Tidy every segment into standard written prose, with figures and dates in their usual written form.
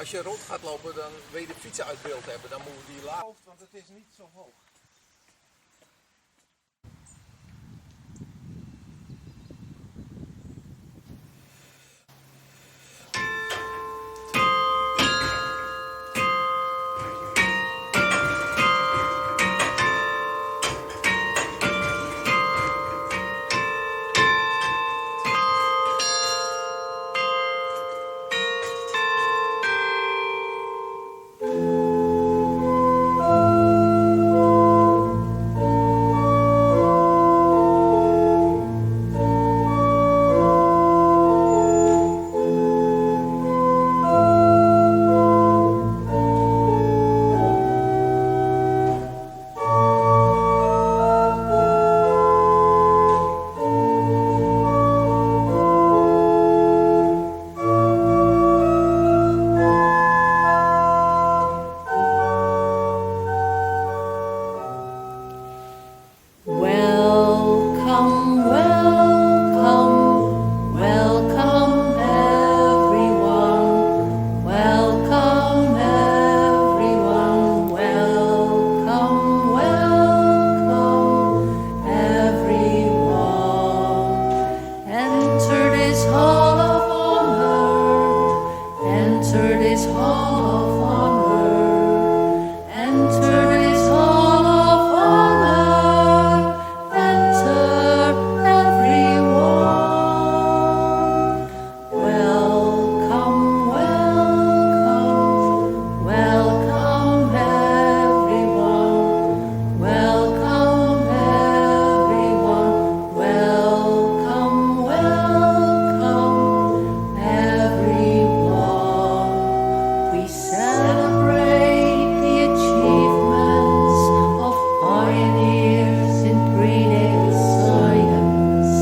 als je rond gaat lopen, dan wil je de fietsen uit beeld hebben. Dan moeten we die laag, want het is niet zo hoog. Welcome, welcome, welcome everyone. Welcome everyone. Welcome, welcome everyone. Enter this hall of honor. Enter this hall of honor. Enter this hall of honor. Enter everyone. Welcome, welcome, welcome everyone. Welcome everyone. Welcome, welcome everyone. We celebrate the achievements of pioneers in greening science.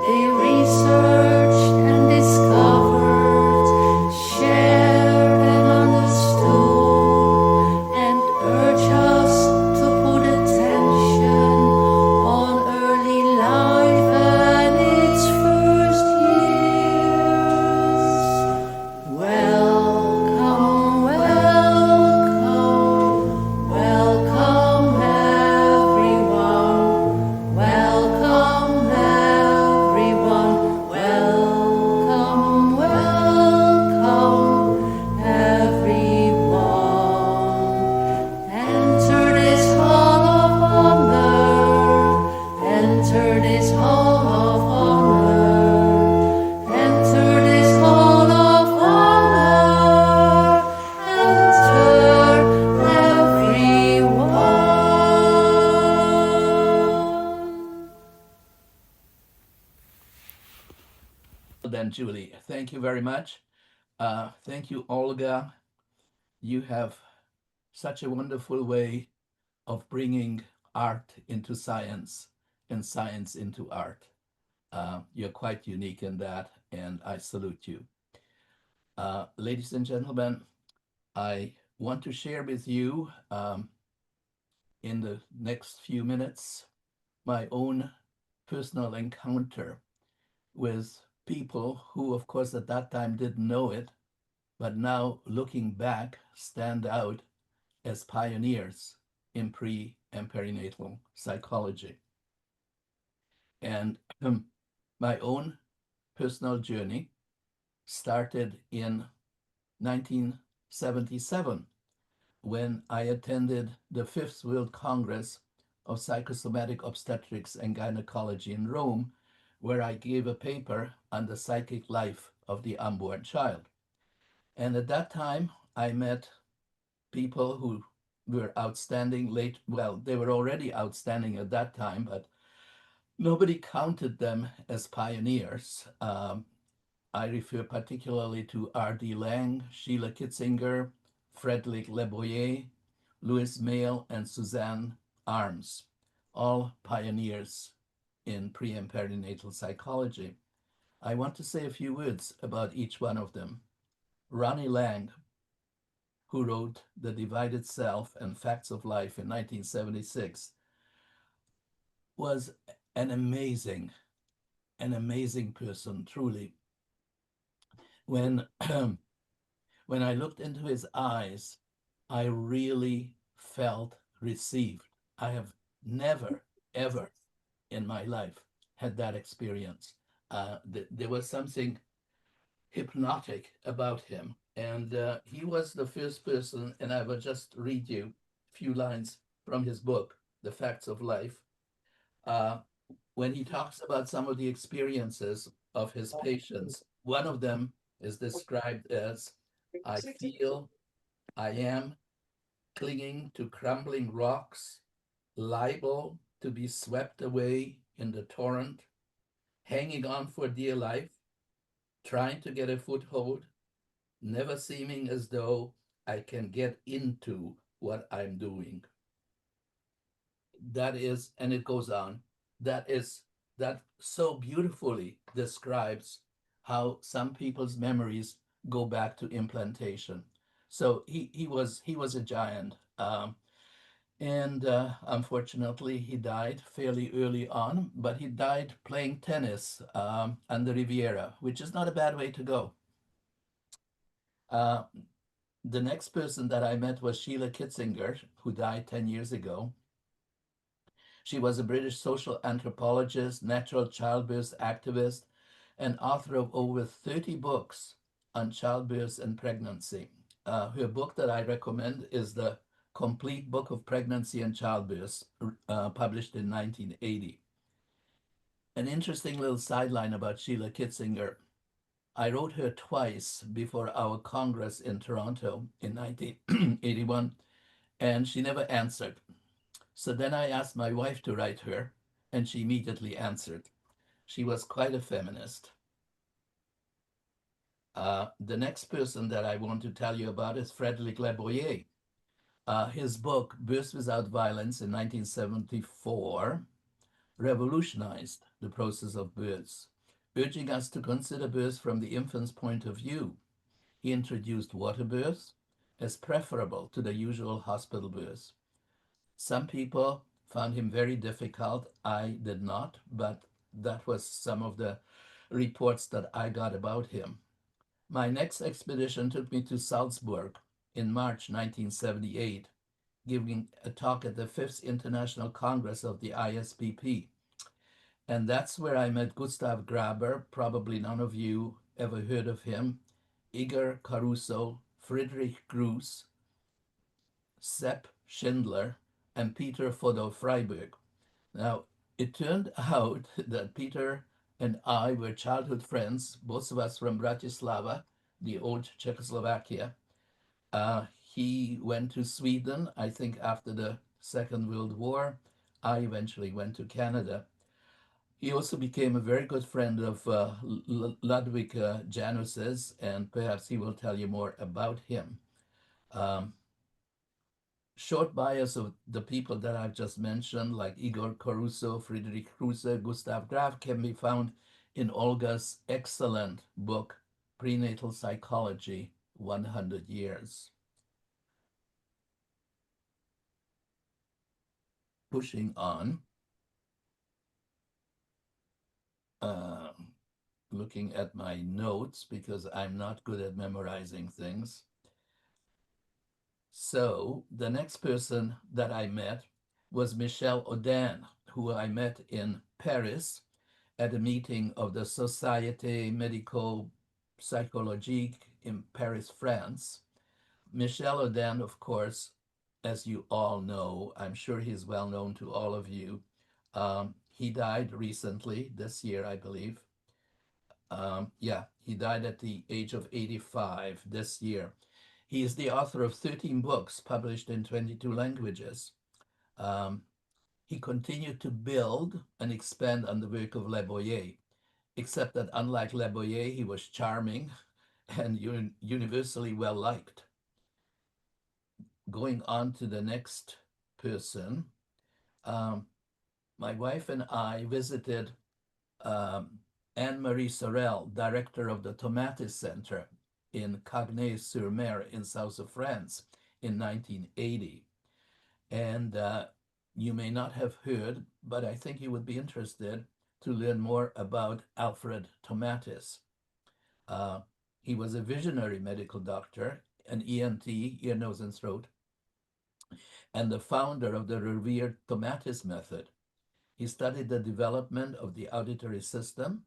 They researched and discovered, shared and understood, and urge us to put attention on early life and its first years. Welcome, welcome, welcome everyone. Welcome everyone. Welcome, welcome everyone. Enter this hall of honor. Enter this hall of honor. Enter this hall of honor. Enter everyone. Then, Julie, thank you very much. Thank you, Olga. You have such a wonderful way of bringing art into science and science into art. You're quite unique in that, and I salute you. Ladies and gentlemen, I want to share with you in the next few minutes my own personal encounter with people who, of course, at that time didn't know it, but now looking back, stand out as pioneers in pre and perinatal psychology. And my own personal journey started in 1977 when I attended the Fifth World Congress of Psychosomatic Obstetrics and Gynecology in Rome, where I gave a paper on the psychic life of the unborn child. And at that time, I met people who were outstanding they were already outstanding at that time, but nobody counted them as pioneers. I refer particularly to R.D. Laing, Sheila Kitzinger, Frederick Leboyer, Louis Mail, and Suzanne Arms, all pioneers in pre and perinatal psychology. I want to say a few words about each one of them. Ronnie Laing, who wrote The Divided Self and Facts of Life in 1976, was an amazing person, truly. When when I looked into his eyes, I really felt received. I have never, ever in my life had that experience. There was something hypnotic about him. And he was the first person, and I will just read you a few lines from his book, The Facts of Life, uh, when he talks about some of the experiences of his patients. One of them is described as, I feel I am clinging to crumbling rocks, liable to be swept away in the torrent, hanging on for dear life, trying to get a foothold, never seeming as though I can get into what I'm doing. That is, and it goes on, that so beautifully describes how some people's memories go back to implantation. So he was a giant. And unfortunately, he died fairly early on, but he died playing tennis on the Riviera, which is not a bad way to go. Uh, the next person that I met was Sheila Kitzinger, who died 10 years ago. She was a British social anthropologist, natural childbirth activist, and author of over 30 books on childbirth and pregnancy. Her book that I recommend is The Complete Book of Pregnancy and Childbirth, published in 1980. An interesting little sideline about Sheila Kitzinger. I wrote her twice before our Congress in Toronto in 1981, and she never answered. So then I asked my wife to write her, and she immediately answered. She was quite a feminist. The next person that I want to tell you about is Frédéric Leboyer. His book, Birth Without Violence in 1974, revolutionized the process of birth, urging us to consider birth from the infant's point of view. He introduced water birth as preferable to the usual hospital birth. Some people found him very difficult. I did not, but that was some of the reports that I got about him. My next expedition took me to Salzburg in March 1978, giving a talk at the 5th International Congress of the ISPP. And that's where I met Gustav Graber. Probably none of you ever heard of him. Igor Caruso, Friedrich Gruss, Sepp Schindler, and Peter Fodor Freiberg. Now, it turned out that Peter and I were childhood friends, both of us from Bratislava, the old Czechoslovakia. He went to Sweden, I think, after the Second World War. I eventually went to Canada. He also became a very good friend of Ludwig Janus's, and perhaps he will tell you more about him. Short bios of the people that I've just mentioned, like Igor Caruso, Friedrich Kruse, Gustav Graf, can be found in Olga's excellent book, Prenatal Psychology, 100 Years. Pushing on, looking at my notes because I'm not good at memorizing things. So the next person that I met was Michel Audin, who I met in Paris at a meeting of the Société Médico-Psychologique in Paris, France. Michel Audin, of course, as you all know, I'm sure he's well known to all of you. He died recently, this year, I believe. He died at the age of 85 this year. He is the author of 13 books published in 22 languages. He continued to build and expand on the work of Le Boyer, except that unlike Le Boyer, he was charming and universally well liked. Going on to the next person, my wife and I visited Anne-Marie Sorel, director of the Tomatis Center in Cagney-sur-Mer in south of France in 1980. And you may not have heard, but I think you would be interested to learn more about Alfred Tomatis. He was a visionary medical doctor, an ENT, ear, nose, and throat, and the founder of the revered Tomatis method. He studied the development of the auditory system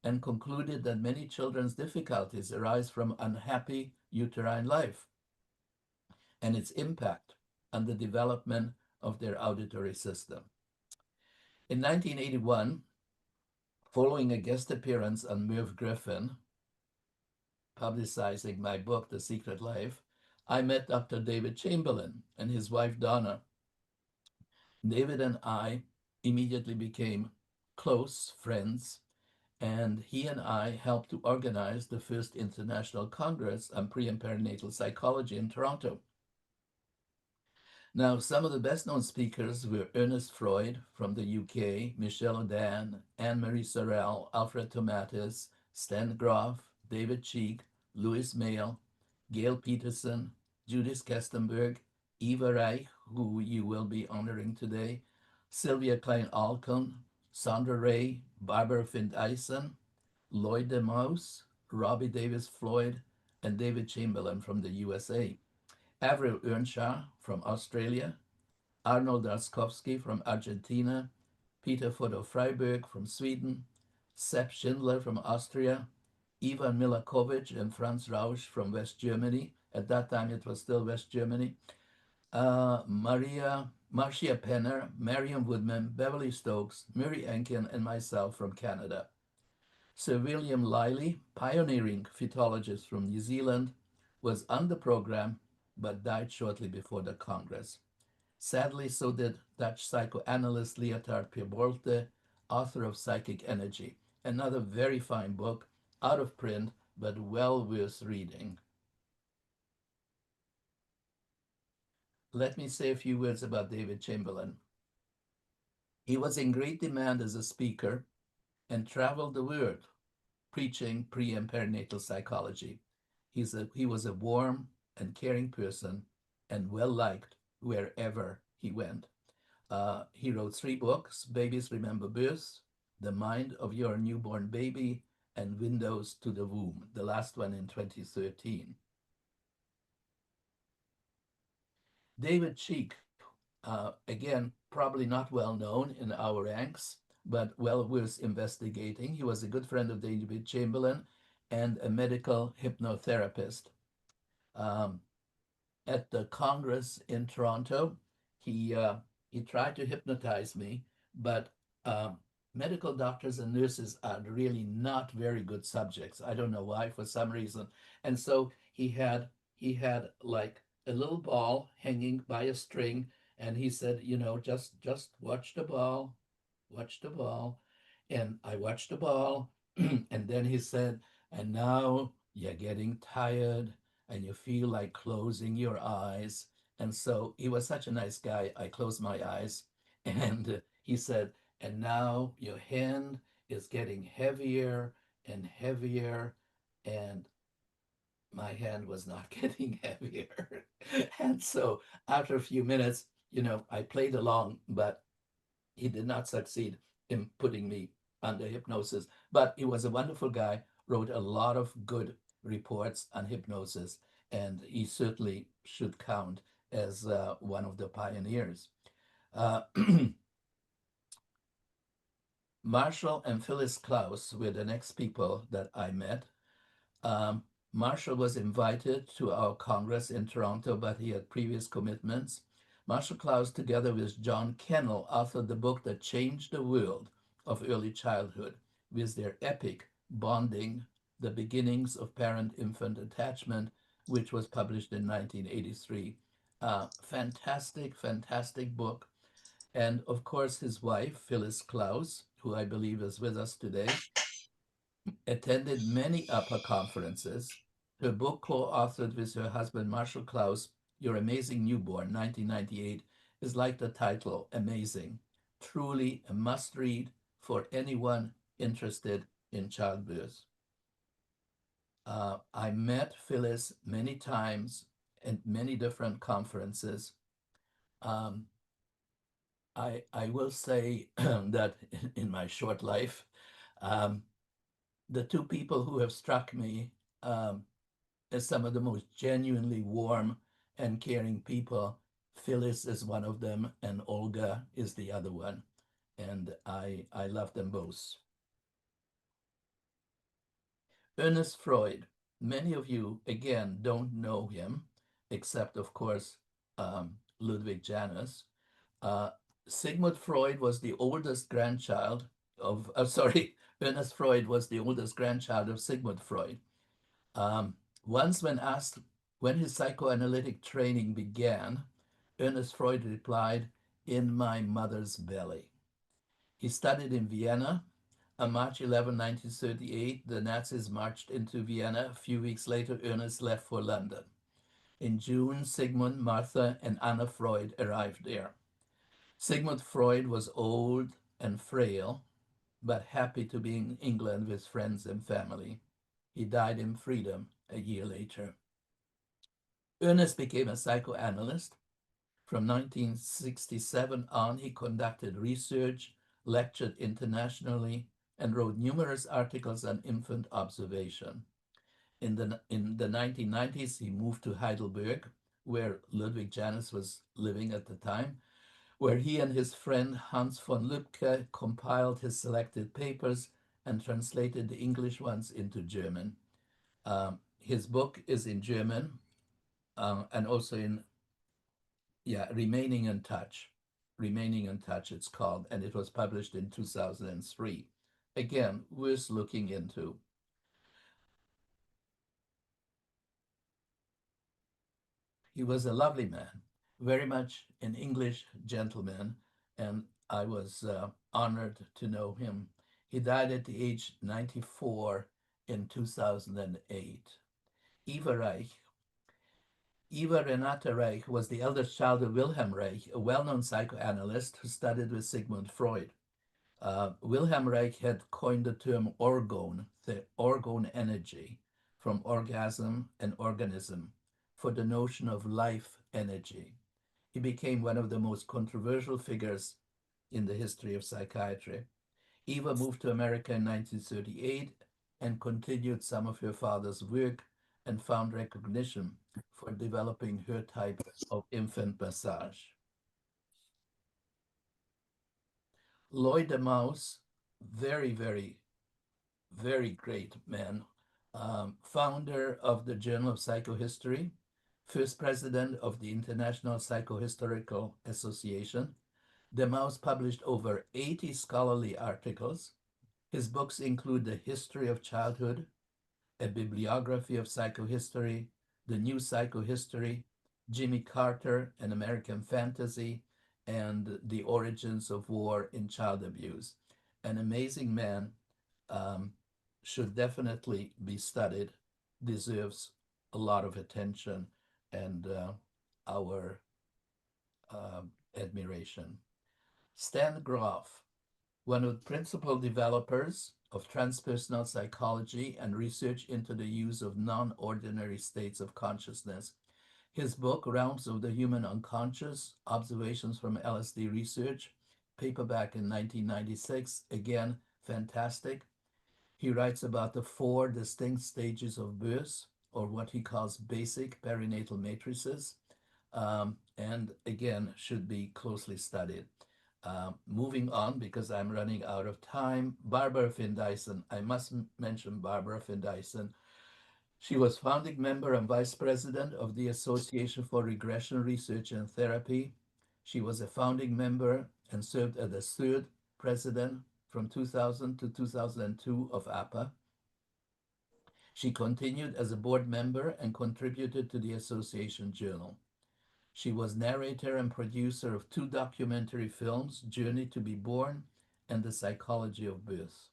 and concluded that many children's difficulties arise from unhappy uterine life and its impact on the development of their auditory system. In 1981, following a guest appearance on Merv Griffin, publicizing my book, The Secret Life, I met Dr. David Chamberlain and his wife, Donna. David and I immediately became close friends, and he and I helped to organize the first International Congress on Pre and Perinatal Psychology in Toronto. Now, some of the best-known speakers were Ernest Freud from the UK, Michel Odan, Anne-Marie Sorel, Alfred Tomatis, Stan Grof, David Cheek, Louis Mail, Gail Peterson, Judith Kestenberg, Eva Reich, who you will be honoring today, Sylvia Klein-Alcon, Sandra Ray, Barbara Fint-Eisen, Lloyd DeMause, Robbie Davis Floyd, and David Chamberlain from the USA. Avril Earnshaw from Australia, Arnold Darskowski from Argentina, Peter Fodo Freiberg from Sweden, Sepp Schindler from Austria, Ivan Milakovic and Franz Rausch from West Germany. At that time, it was still West Germany. Marcia Penner, Marion Woodman, Beverly Stokes, Murray Enkin, and myself from Canada. Sir William Liley, pioneering phytologist from New Zealand, was on the program but died shortly before the Congress. Sadly, so did Dutch psychoanalyst Leotard Pierbolte, author of Psychic Energy, another very fine book, out of print, but well worth reading. Let me say a few words about David Chamberlain. He was in great demand as a speaker and traveled the world preaching pre and perinatal psychology. He was a warm and caring person and well-liked wherever he went. He wrote 3 books, Babies Remember Birth, The Mind of Your Newborn Baby, and Windows to the Womb, the last one in 2013. David Cheek, again, probably not well known in our ranks, but well worth investigating. He was a good friend of David Chamberlain and a medical hypnotherapist. At the Congress in Toronto, he tried to hypnotize me, but medical doctors and nurses are really not very good subjects. I don't know why, for some reason. And so he had like a little ball hanging by a string, and he said, you know, just watch the ball, watch the ball. And I watched the ball, and then he said, and now you're getting tired and you feel like closing your eyes. And so he was such a nice guy. I closed my eyes, and he said, and now your hand is getting heavier and heavier, and my hand was not getting heavier. And so after a few minutes, you know, I played along, but he did not succeed in putting me under hypnosis. But he was a wonderful guy, wrote a lot of good reports on hypnosis, and he certainly should count as one of the pioneers. Marshall and Phyllis Klaus were the next people that I met. Marshall was invited to our Congress in Toronto, but he had previous commitments. Marshall Klaus, together with John Kennel, authored the book that changed the world of early childhood with their epic Bonding, The Beginnings of Parent-Infant Attachment, which was published in 1983. Fantastic, fantastic book. And of course, his wife, Phyllis Klaus, who I believe is with us today, attended many upper conferences. Her book, co-authored with her husband, Marshall Klaus, Your Amazing Newborn, 1998, is like the title, Amazing. Truly a must-read for anyone interested in childbirth. I met Phyllis many times at many different conferences. I will say that in my short life, the 2 people who have struck me um, as some of the most genuinely warm and caring people. Phyllis is one of them, and Olga is the other one. And I love them both. Ernest Freud, many of you, again, don't know him, except, of course, Ludwig Janus. Uh, Sigmund Freud was the oldest grandchild of, sorry, Ernest Freud was the oldest grandchild of Sigmund Freud. Um, Once, when asked when his psychoanalytic training began, Ernest Freud replied, "In my mother's belly." He studied in Vienna. On March 11, 1938, the Nazis marched into Vienna. A few weeks later, Ernest left for London. In June, Sigmund, Martha, and Anna Freud arrived there. Sigmund Freud was old and frail, but happy to be in England with friends and family. He died in freedom a year later. Ernest became a psychoanalyst. From 1967 on, he conducted research, lectured internationally, and wrote numerous articles on infant observation. In the 1990s, he moved to Heidelberg, where Ludwig Janus was living at the time, where he and his friend Hans von Lübke compiled his selected papers and translated the English ones into German. His book is in German and also in, Remaining in Touch. Remaining in Touch, it's called, and it was published in 2003. Again, worth looking into. He was a lovely man, very much an English gentleman, and I was honored to know him. He died at the age 94 in 2008. Eva Reich. Eva Renate Reich was the eldest child of Wilhelm Reich, a well-known psychoanalyst who studied with Sigmund Freud. Wilhelm Reich had coined the term orgone, the orgone energy, from orgasm and organism, for the notion of life energy. He became one of the most controversial figures in the history of psychiatry. Eva moved to America in 1938 and continued some of her father's work and found recognition for developing her type of infant massage. Lloyd de Maus, very, very, very great man, founder of the Journal of Psychohistory, first president of the International Psychohistorical Association. De Maus published over 80 scholarly articles. His books include The History of Childhood, A Bibliography of Psychohistory, The New Psychohistory, Jimmy Carter, An American Fantasy, and The Origins of War in Child Abuse. An amazing man, should definitely be studied, deserves a lot of attention and our admiration. Stan Grof, one of the principal developers of transpersonal psychology and research into the use of non-ordinary states of consciousness. His book, Realms of the Human Unconscious, Observations from LSD Research, paperback in 1996, again, fantastic. He writes about the 4 distinct stages of birth, or what he calls basic perinatal matrices, and again, should be closely studied. Moving on, because I'm running out of time, Barbara Finn Dyson. I must mention Barbara Finn Dyson. She was founding member and vice president of the Association for Regression Research and Therapy. She was a founding member and served as the 3rd president from 2000 to 2002 of APA. She continued as a board member and contributed to the association journal. She was narrator and producer of 2 documentary films, Journey to be Born and The Psychology of Birth.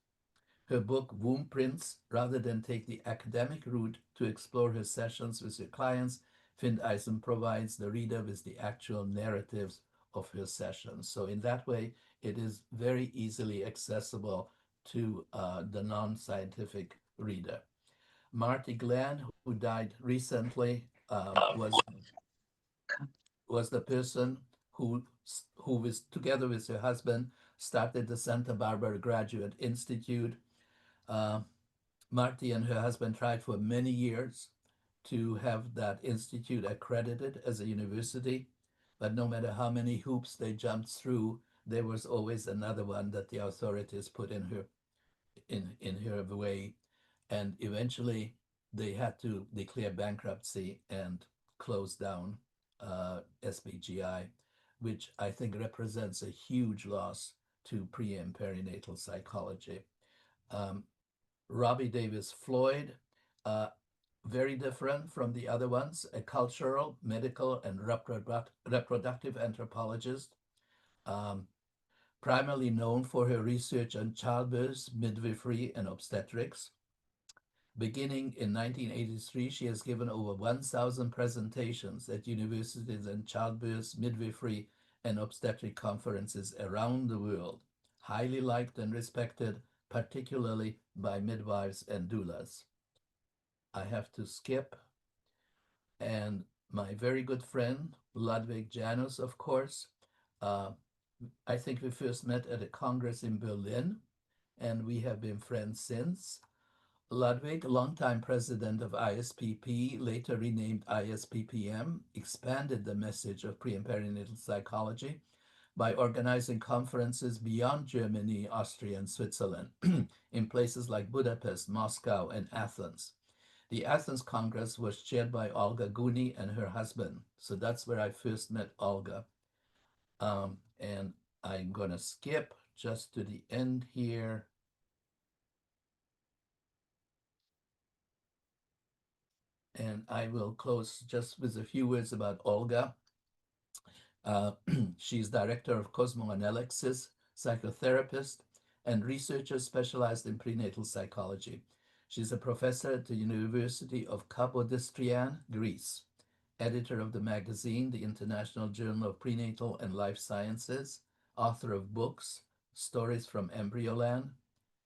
Her book, Womb Prints, rather than take the academic route to explore her sessions with her clients, Finn Dyson provides the reader with the actual narratives of her sessions. So in that way, it is very easily accessible to the non-scientific reader. Marty Glenn, who died recently, was the person who was together with her husband started the Santa Barbara Graduate Institute. Marty and her husband tried for many years to have that institute accredited as a university, but no matter how many hoops they jumped through, there was always another one that the authorities put in her way, and eventually they had to declare bankruptcy and close down SBGI, which I think represents a huge loss to pre and perinatal psychology. Robbie Davis Floyd, very different from the other ones, a cultural, medical, and reproductive anthropologist, primarily known for her research on childbirth, midwifery, and obstetrics. Beginning in 1983, she has given over 1,000 presentations at universities and childbirth, midwifery, and obstetric conferences around the world, highly liked and respected, particularly by midwives and doulas. I have to skip. And my very good friend, Ludwig Janus, of course. I think we first met at a congress in Berlin, and we have been friends since. Ludwig, longtime president of ISPP, later renamed ISPPM, expanded the message of pre and perinatal psychology by organizing conferences beyond Germany, Austria, and Switzerland in places like Budapest, Moscow, and Athens. The Athens Congress was chaired by Olga Guni and her husband. So that's where I first met Olga. And I'm going to skip just to the end here. And I will close just with a few words about Olga. She's director of cosmoanalysis, psychotherapist, and researcher specialized in prenatal psychology. She's a professor at the University of Kapodistrian, Greece, editor of the magazine, the International Journal of Prenatal and Life Sciences, author of books, Stories from Embryoland,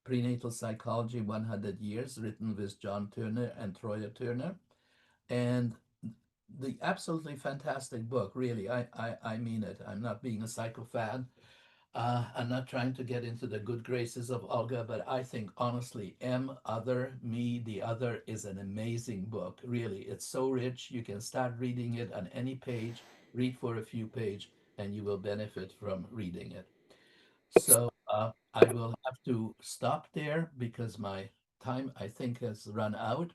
Prenatal Psychology 100 Years, written with John Turner and Troya Turner, and the absolutely fantastic book, really, I mean it. I'm not being a psychophad. I'm not trying to get into the good graces of Olga, but I think honestly, Other, Me, the Other is an amazing book. Really, it's so rich. You can start reading it on any page, read for a few pages, and you will benefit from reading it. So I will have to stop there because my time, I think, has run out.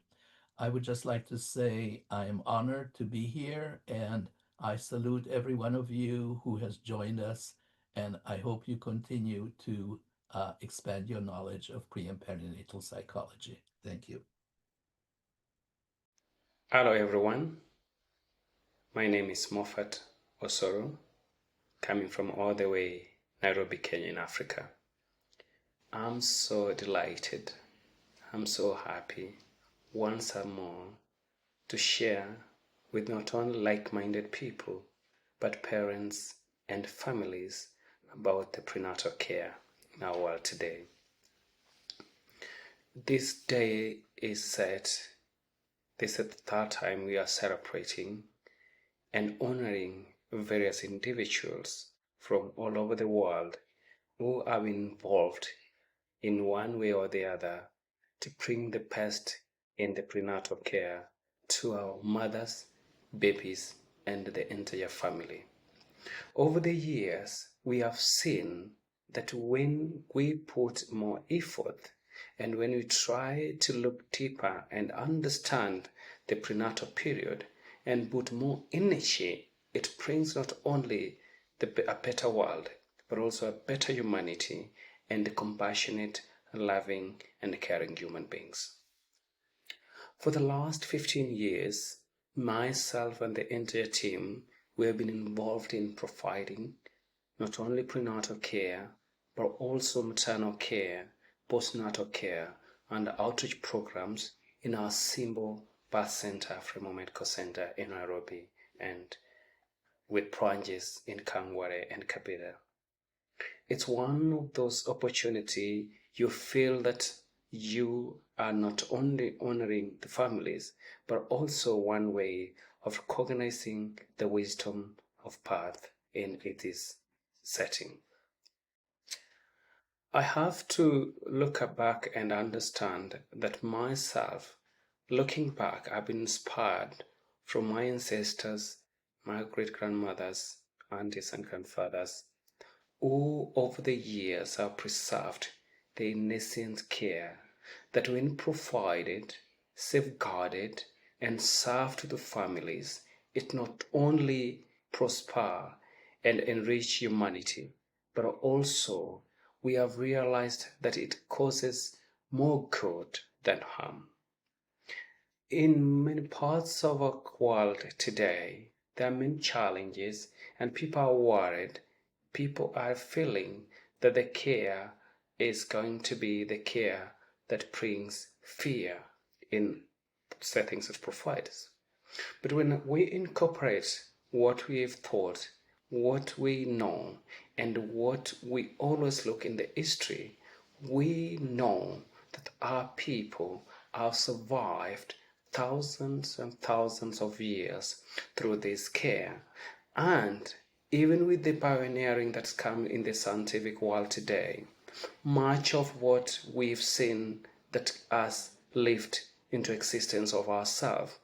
I would just like to say I am honored to be here, and I salute every one of you who has joined us, and I hope you continue to expand your knowledge of pre and perinatal psychology. Thank you. Hello everyone, my name is Moffat Osoro, coming from all the way Nairobi, Kenya in Africa. I'm so delighted, I'm so happy once more to share with not only like-minded people, but parents and families about the prenatal care in our world today. This day is set. This is the third time we are celebrating and honoring various individuals from all over the world who are involved in one way or the other to bring the best in the prenatal care to our mothers, babies, and the entire family. Over the years, we have seen that when we put more effort and when we try to look deeper and understand the prenatal period and put more energy, it brings not only a better world, but also a better humanity and compassionate, loving, and caring human beings. For the last 15 years, myself and the entire team, we have been involved in providing not only prenatal care, but also maternal care, postnatal care, and outreach programs in our Simbo Birth Center, Fremo Medical Center in Nairobi, and with branches in Kangware and Kabera. It's one of those opportunities you feel that you are not only honoring the families, but also one way of recognizing the wisdom of birth in its setting. I have to look back and understand that myself, looking back, I've been inspired from my ancestors, my great-grandmothers, aunties and grandfathers, who over the years have preserved the innocent care that when provided, safeguarded, and served to the families, it not only prosper and enrich humanity, but also we have realized that it causes more good than harm. In many parts of our world today, there are many challenges and people are worried. People are feeling that the care is going to be the care that brings fear in settings of providers. But when we incorporate what we've thought, what we know, and what we always look in the history, we know that our people have survived thousands and thousands of years through this care. And even with the pioneering that's come in the scientific world today, much of what we've seen that has lived into existence of ourselves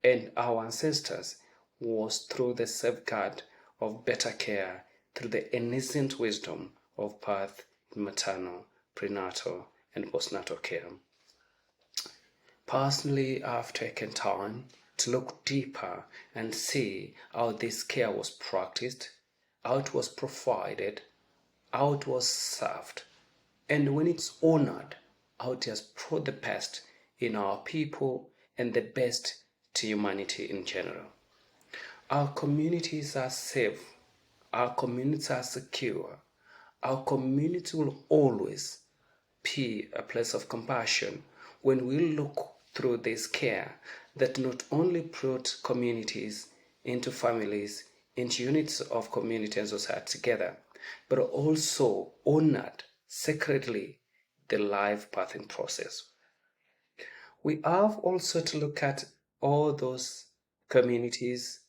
and our ancestors was through the safeguard of better care, through the innocent wisdom of birth, maternal, prenatal, and postnatal care. Personally, I've taken time to look deeper and see how this care was practiced, how it was provided, how it was served, and when it's honored, how it has brought the best in our people and the best to humanity in general. Our communities are safe, our communities are secure, our community will always be a place of compassion when we look through this care that not only brought communities into families, into units of community and society together, but also honored sacredly the life birthing process. We have also to look at all those communities,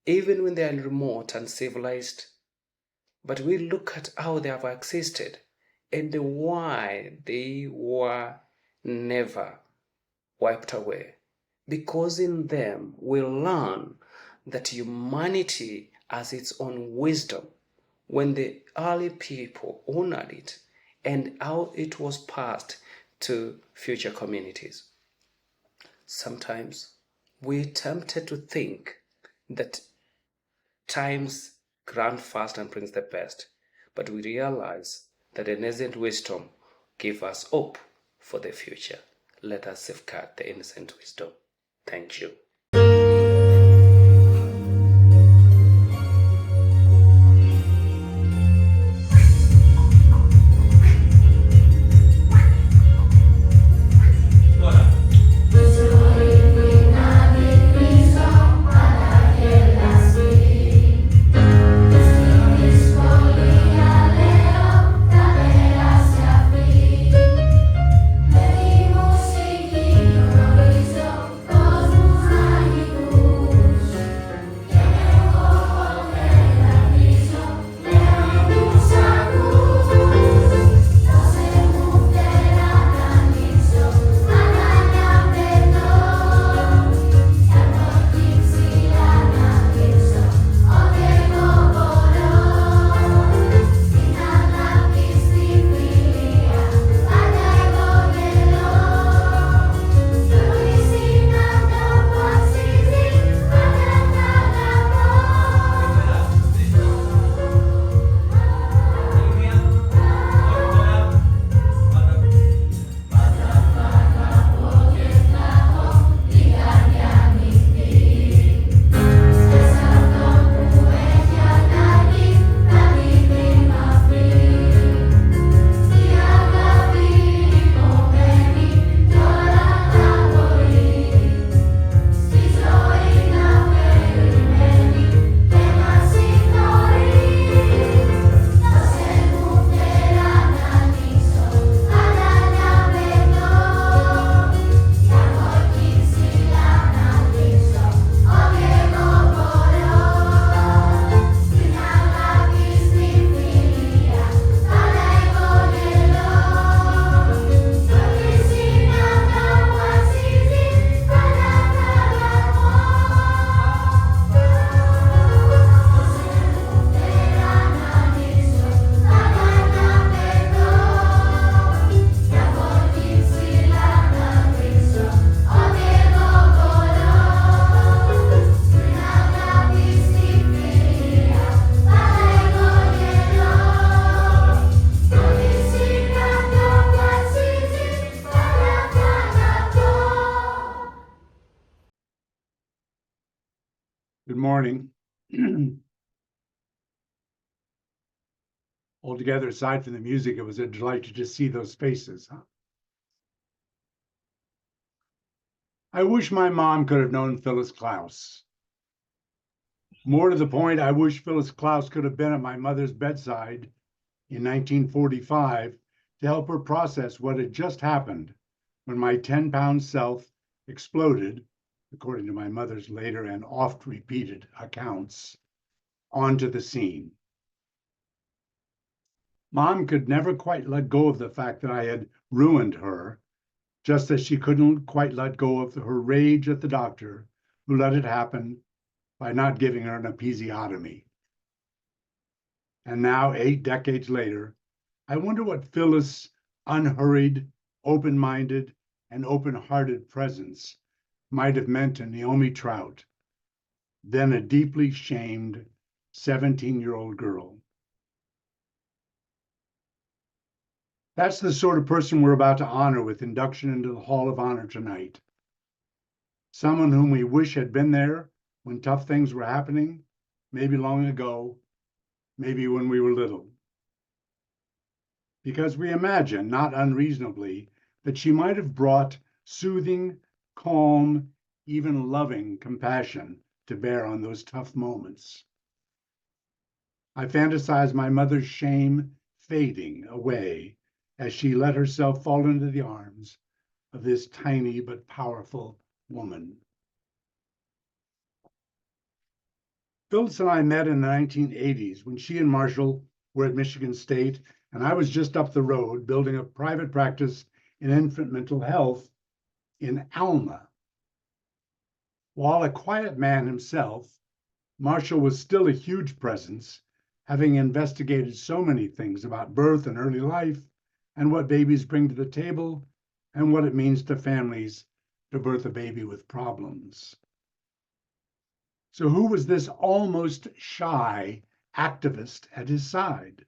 even when they are remote and civilized, but we look at how they have existed and why they were never wiped away. Because in them we learn that humanity has its own wisdom when the early people honored it and how it was passed to future communities. Sometimes we're tempted to think that times grant fast and brings the best, but we realize that the innocent wisdom gives us hope for the future. Let us safeguard the innocent wisdom. Thank you. Venimos siguiendo el horizonte, cosmos morning. Altogether, aside from the music, it was a delight to just see those faces. I wish my mom could have known Phyllis Klaus. More to the point, I wish Phyllis Klaus could have been at my mother's bedside in 1945 to help her process what had just happened when my 10-pound self exploded, according to my mother's later and oft-repeated accounts, onto the scene. Mom could never quite let go of the fact that I had ruined her, just as she couldn't quite let go of her rage at the doctor who let it happen by not giving her an episiotomy. And now, 8 decades later, I wonder what Phyllis' unhurried, open-minded, and open-hearted presence might have meant to Naomi Trout, then a deeply shamed 17-year-old girl. That's the sort of person we're about to honor with induction into the Hall of Honor tonight. Someone whom we wish had been there when tough things were happening, maybe long ago, maybe when we were little. Because we imagine, not unreasonably, that she might have brought soothing, calm, even loving compassion to bear on those tough moments. I fantasize my mother's shame fading away as she let herself fall into the arms of this tiny but powerful woman. Phyllis and I met in the 1980s when she and Marshall were at Michigan State, and I was just up the road building a private practice in infant mental health in Alma. While a quiet man himself, Marshall was still a huge presence, having investigated so many things about birth and early life, and what babies bring to the table, and what it means to families to birth a baby with problems. So who was this almost shy activist at his side?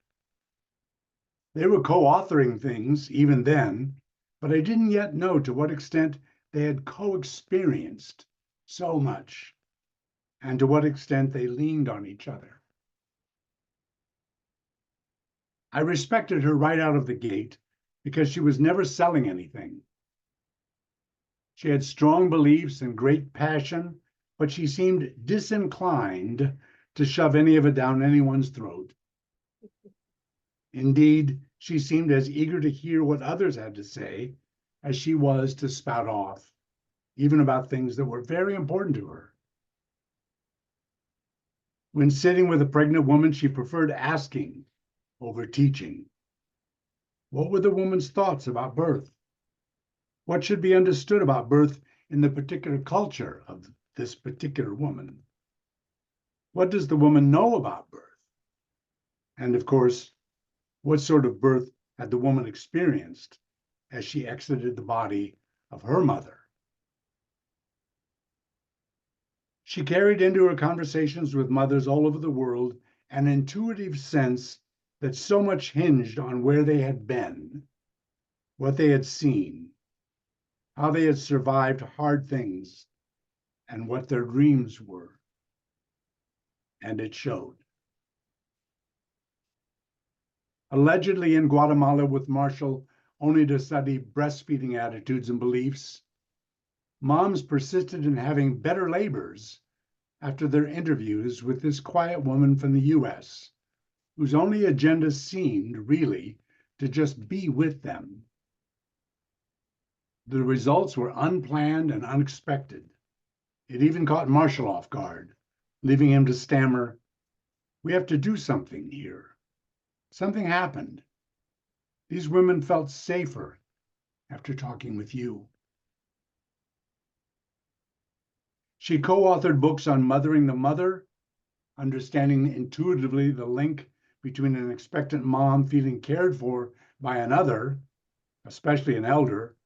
They were co-authoring things even then, but I didn't yet know to what extent they had co-experienced so much, and to what extent they leaned on each other. I respected her right out of the gate because she was never selling anything. She had strong beliefs and great passion, but she seemed disinclined to shove any of it down anyone's throat. Indeed, she seemed as eager to hear what others had to say as she was to spout off, even about things that were very important to her. When sitting with a pregnant woman, she preferred asking over teaching. What were the woman's thoughts about birth? What should be understood about birth in the particular culture of this particular woman? What does the woman know about birth? And of course, what sort of birth had the woman experienced as she exited the body of her mother? She carried into her conversations with mothers all over the world an intuitive sense that so much hinged on where they had been, what they had seen, how they had survived hard things, and what their dreams were. And it showed. Allegedly in Guatemala with Marshall only to study breastfeeding attitudes and beliefs, moms persisted in having better labors after their interviews with this quiet woman from the US, whose only agenda seemed really to just be with them. The results were unplanned and unexpected. It even caught Marshall off guard, leaving him to stammer, "We have to do something here. Something happened. These women felt safer after talking with you." She co-authored books on mothering the mother, understanding intuitively the link between an expectant mom feeling cared for by another, especially an elder,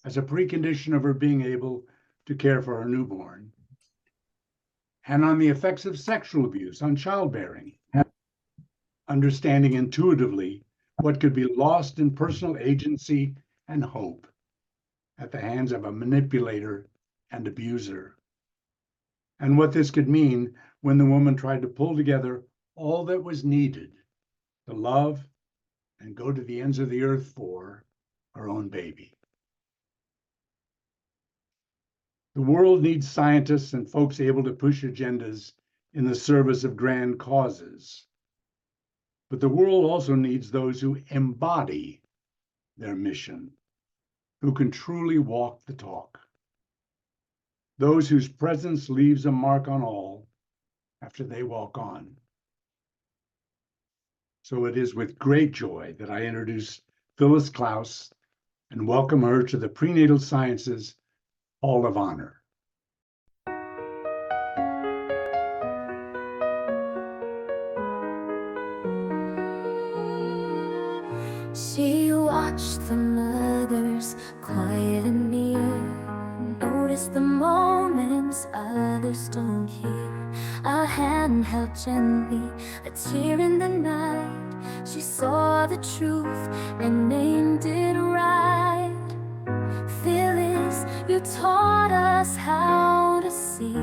as a precondition of her being able to care for her newborn, and on the effects of sexual abuse on childbearing, understanding intuitively what could be lost in personal agency and hope at the hands of a manipulator and abuser. and what this could mean when the woman tried to pull together all that was needed to love and go to the ends of the earth for her own baby. The world needs scientists and folks able to push agendas in the service of grand causes. But the world also needs those who embody their mission, who can truly walk the talk. Those whose presence leaves a mark on all after they walk on. So it is with great joy that I introduce Phyllis Klaus and welcome her to the Prenatal Sciences Hall of Honor. She watched the mothers quiet and near, noticed the moments others don't hear. A hand held gently, a tear in the night. She saw the truth and named it right. Phyllis, you taught us how to see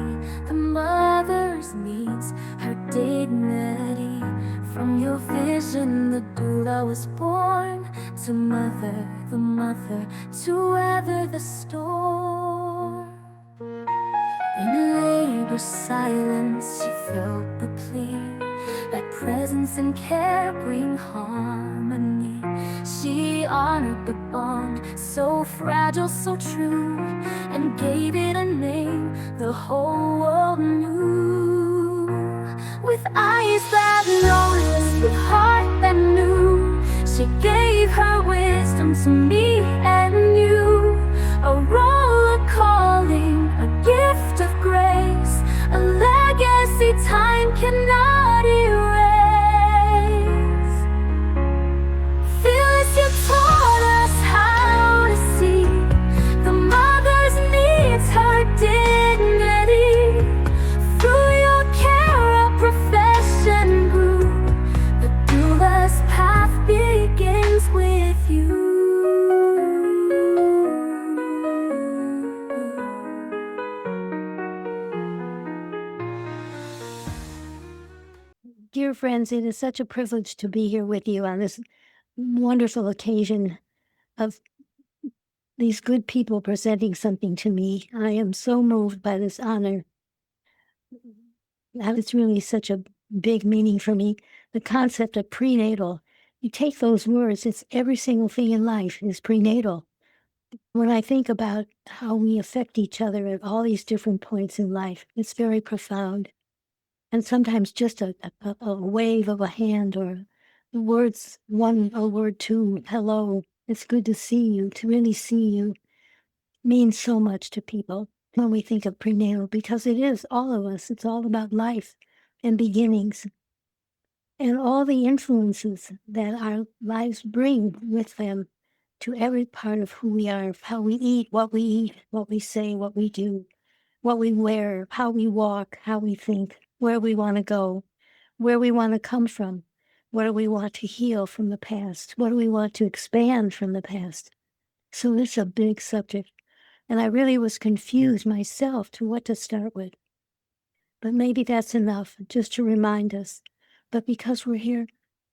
the mother's needs, her dignity. From your vision, the doula was born to mother the mother, to weather the storm. In labor's silence, she felt the plea, that presence and care bring harmony. She honored the bond, so fragile, so true, and gave it a name the whole world knew. With eyes that noticed, with heart that knew, she gave her wisdom to me and you. A role, a calling, a gift of grace, a legacy time cannot erase. Phyllis, you taught us how to see the mother's needs, her dignity. Through your care, a profession grew. The doula's path begins with you. Dear friends, it is such a privilege to be here with you on this wonderful occasion of these good people presenting something to me. I am so moved by this honor. That is really such a big meaning for me. The concept of prenatal, you take those words, it's every single thing in life is prenatal. When I think about how we affect each other at all these different points in life, it's very profound. And sometimes just a wave of a hand or the words, a word, two, hello, it's good to see you, to really see you, means so much to people when we think of prenatal, because it is all of us. It's all about life and beginnings and all the influences that our lives bring with them to every part of who we are, how we eat, what we say, what we do, what we wear, how we walk, how we think, where we want to go, where we want to come from, what do we want to heal from the past, what do we want to expand from the past. So this is a big subject, and I really was confused myself to what to start with. But maybe that's enough just to remind us. But because we're here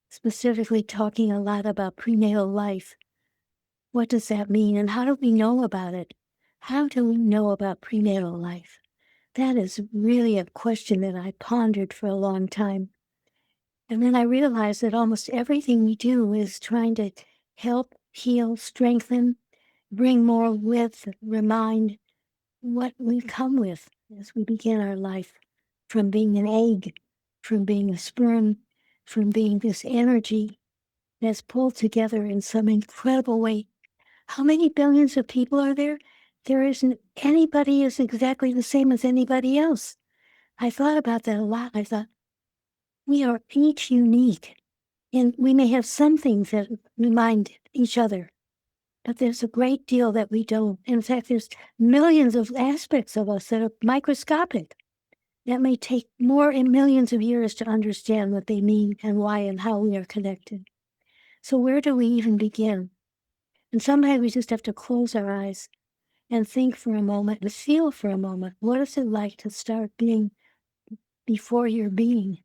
specifically talking a lot about prenatal life, what does that mean, and how do we know about it? How do we know about prenatal life? That is really a question that I pondered for a long time. And then I realized that almost everything we do is trying to help, heal, strengthen, bring more with, remind what we come with as we begin our life, from being an egg, from being a sperm, from being this energy that's pulled together in some incredible way. How many billions of people are there? There isn't anybody is exactly the same as anybody else. I thought about that a lot. I thought, we are each unique, and we may have some things that remind each other, but there's a great deal that we don't. In fact, there's millions of aspects of us that are microscopic, that may take more and millions of years to understand what they mean and why and how we are connected. So where do we even begin? And sometimes we just have to close our eyes and think for a moment and feel for a moment. What is it like to start being before your being?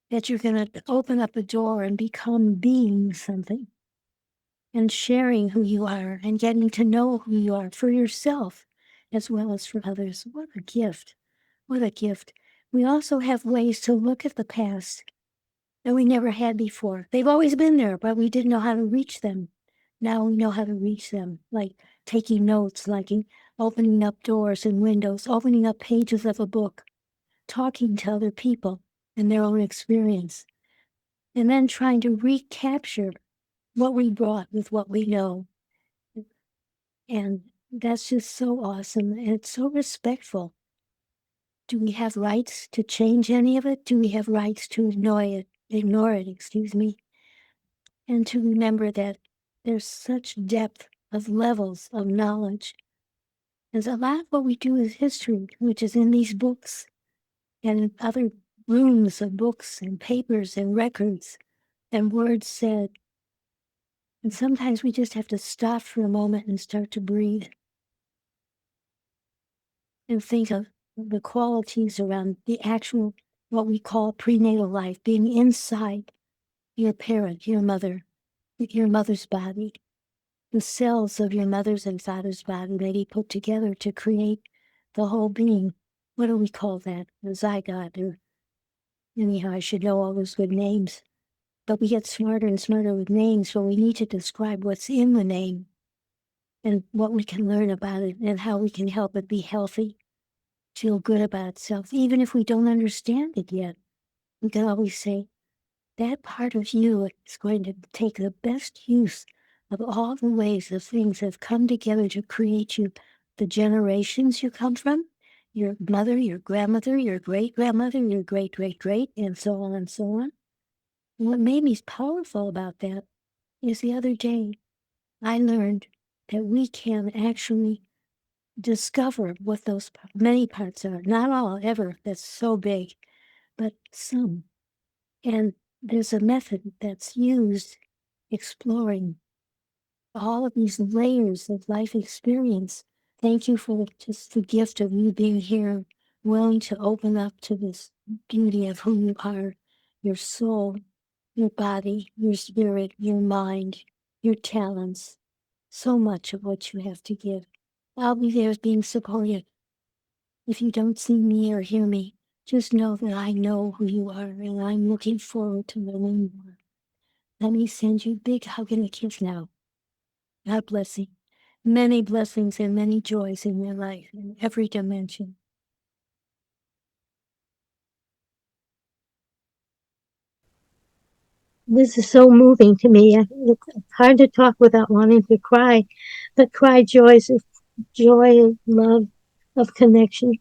That you're going to open up a door and become being something, and sharing who you are and getting to know who you are for yourself as well as for others. What a gift. What a gift. We also have ways to look at the past that we never had before. They've always been there, but we didn't know how to reach them. Now we know how to reach them, like taking notes, like opening up doors and windows, opening up pages of a book, talking to other people and their own experience, and then trying to recapture what we brought with what we know. And that's just so awesome. And it's so respectful. Do we have rights to change any of it? Do we have rights to ignore it, excuse me? And to remember that there's such depth of levels of knowledge. There's a lot of what we do is history, which is in these books and in other rooms of books and papers and records and words said. And sometimes we just have to stop for a moment and start to breathe and think of the qualities around the actual, what we call prenatal life, being inside your parent, your mother's body, the cells of your mother's and father's body that he put together to create the whole being. What do we call that? The zygote, or anyhow, I should know all those good names. But we get smarter and smarter with names, so we need to describe what's in the name and what we can learn about it and how we can help it be healthy, feel good about itself. Even if we don't understand it yet, we can always say, that part of you is going to take the best use of all the ways the things have come together to create you, the generations you come from, your mother, your grandmother, your great-grandmother, your great-great-great, and so on and so on. And what made me powerful about that is the other day I learned that we can actually discover what those many parts are. Not all, ever, that's so big, but some. And there's a method that's used exploring all of these layers of life experience. Thank you for just the gift of you being here, willing to open up to this beauty of who you are, your soul, your body, your spirit, your mind, your talents, so much of what you have to give. I'll be there being supportive. If you don't see me or hear me, just know that I know who you are and I'm looking forward to learning more. Let me send you a big hug and a kiss now. God bless you. Many blessings and many joys in your life in every dimension. This is so moving to me. It's hard to talk without wanting to cry, but cry joys of joy, of love, of connection,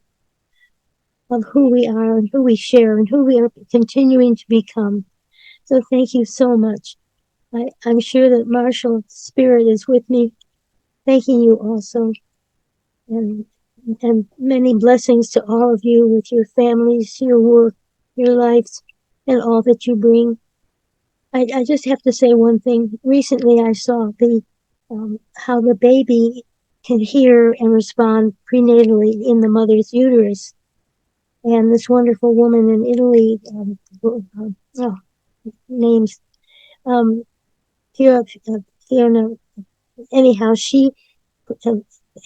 of who we are and who we share and who we are continuing to become. So thank you so much. I'm sure that Marshall's spirit is with me, thanking you also. And many blessings to all of you with your families, your work, your lives, and all that you bring. I just have to say one thing. Recently, I saw how the baby can hear and respond prenatally in the mother's uterus. And this wonderful woman in Italy, names, Fiona, anyhow, she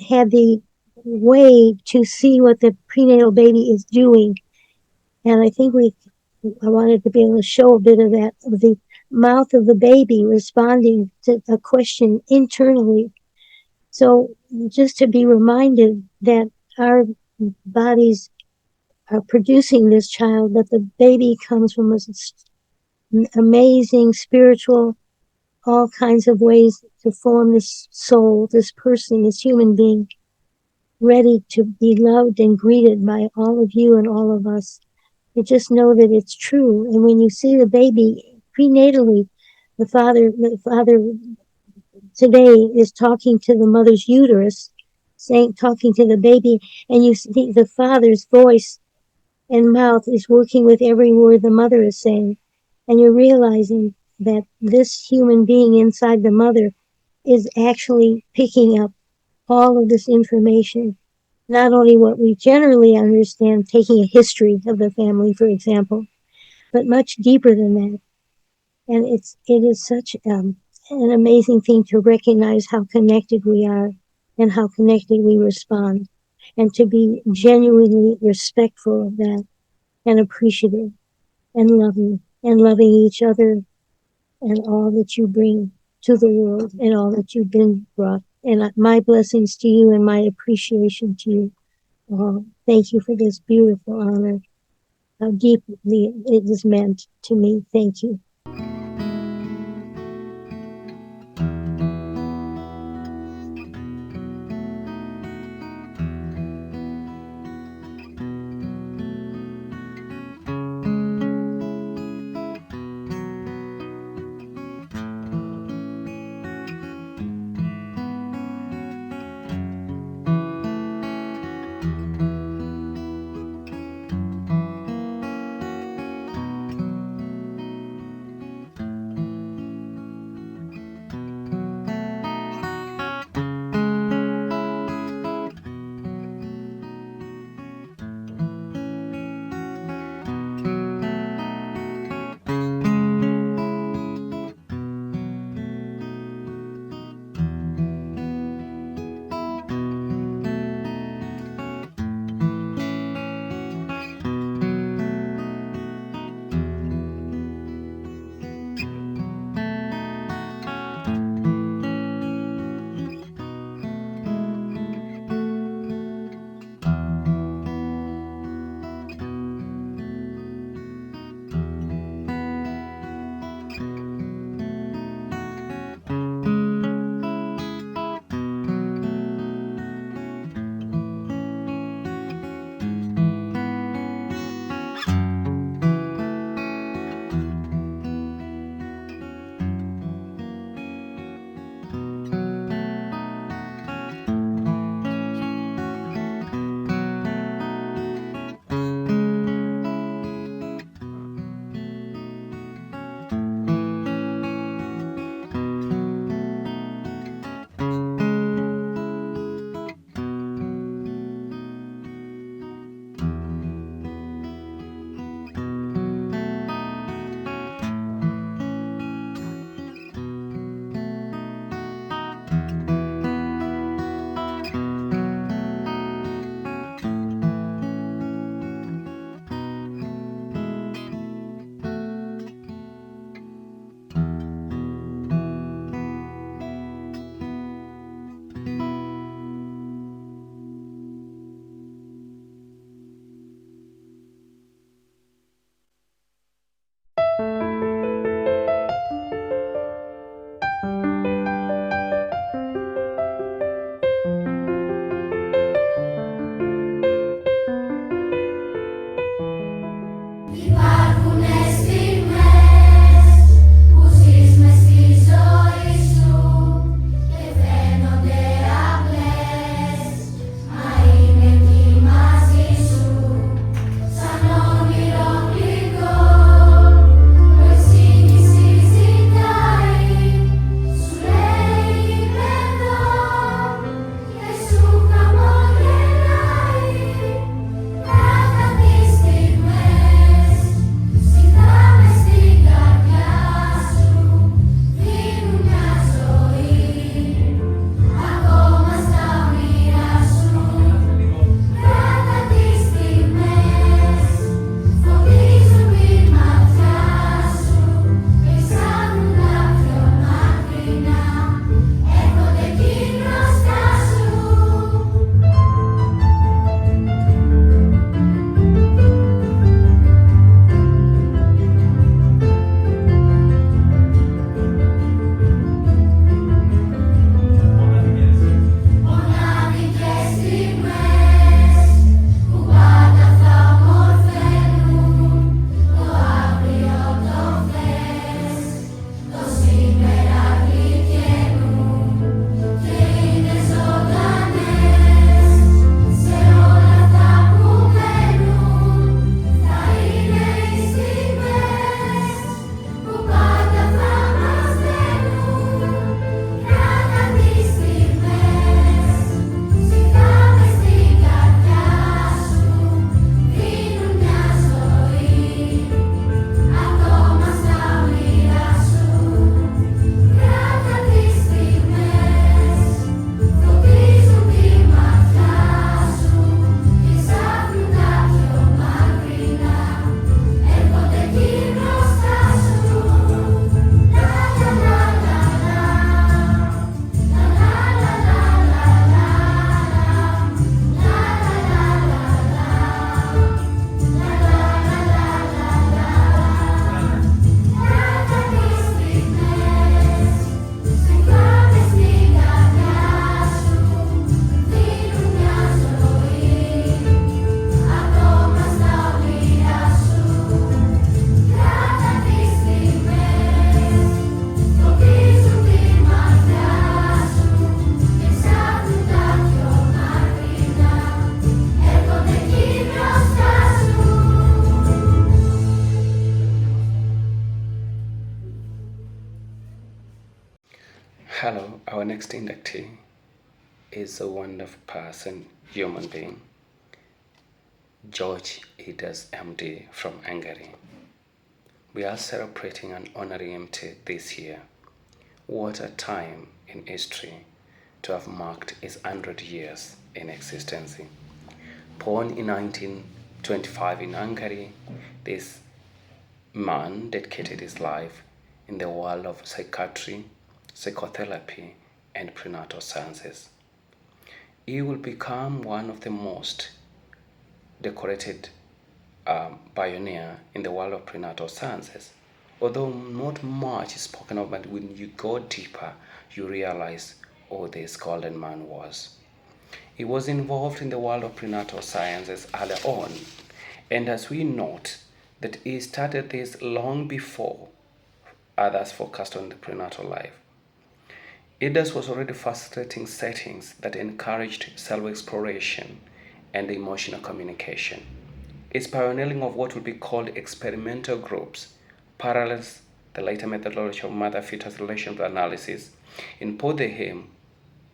had the way to see what the prenatal baby is doing. And I think I wanted to be able to show a bit of that, of the mouth of the baby responding to a question internally. So just to be reminded that our bodies are producing this child, that the baby comes from an amazing spiritual, all kinds of ways to form this soul, this person, this human being, ready to be loved and greeted by all of you and all of us. You just know that it's true. And when you see the baby prenatally, the father today is talking to the mother's uterus, talking to the baby, and you see the father's voice and mouth is working with every word the mother is saying. And you're realizing that this human being inside the mother is actually picking up all of this information, not only what we generally understand, taking a history of the family, for example, but much deeper than that. And it is such an amazing thing to recognize how connected we are and how connected we respond, and to be genuinely respectful of that and appreciative and loving each other and all that you bring to the world and all that you've been brought. And my blessings to you and my appreciation to you all. Thank you for this beautiful honor, how deeply it is meant to me. Thank you. Our next inductee is a wonderful person, human being, George Edas, MD from Hungary. We are celebrating and honoring him this year. What a time in history to have marked his 100 years in existence. Born in 1925 in Hungary, this man dedicated his life in the world of psychiatry, psychotherapy, and prenatal sciences. He will become one of the most decorated pioneer in the world of prenatal sciences. Although not much is spoken of, but when you go deeper, you realize who this golden man was. He was involved in the world of prenatal sciences early on, and as we note that he started this long before others focused on the prenatal life. Edas was already facilitating settings that encouraged self-exploration and emotional communication. His pioneering of what would be called experimental groups parallels the later methodology of mother-fetus relationship analysis in both the aim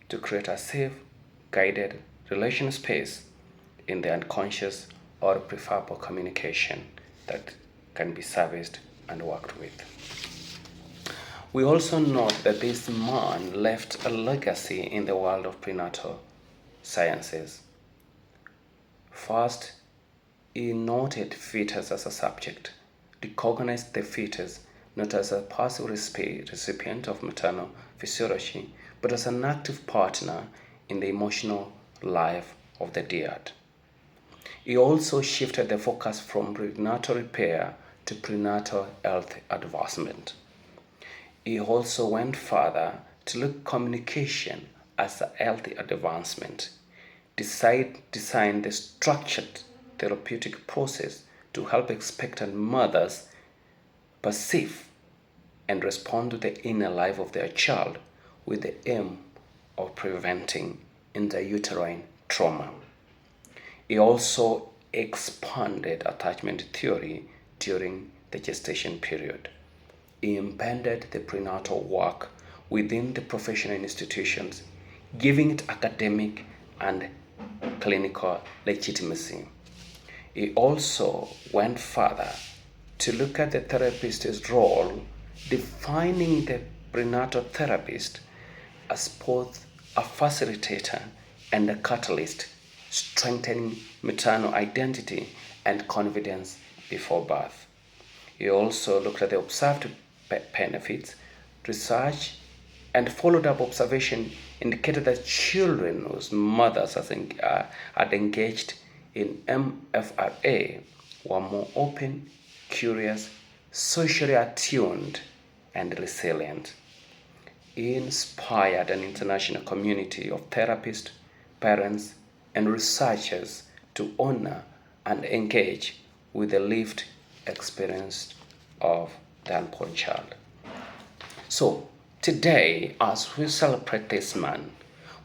to create a safe, guided relation space in the unconscious or preferable communication that can be serviced and worked with. We also note that this man left a legacy in the world of prenatal sciences. First, he noted fetus as a subject, recognized the fetus not as a passive recipient of maternal physiology, but as an active partner in the emotional life of the dead. He also shifted the focus from prenatal repair to prenatal health advancement. He also went further to look at communication as a healthy advancement, designed the structured therapeutic process to help expectant mothers perceive and respond to the inner life of their child with the aim of preventing intrauterine trauma. He also expanded attachment theory during the gestation period. He embedded the prenatal work within the professional institutions, giving it academic and clinical legitimacy. He also went further to look at the therapist's role, defining the prenatal therapist as both a facilitator and a catalyst, strengthening maternal identity and confidence before birth. He also looked at the observed benefits. Research and followed-up observation indicated that children whose mothers had engaged in MFRA were more open, curious, socially attuned, and resilient. He inspired an international community of therapists, parents, and researchers to honor and engage with the lived experience of the unborn child. So today, as we celebrate this man,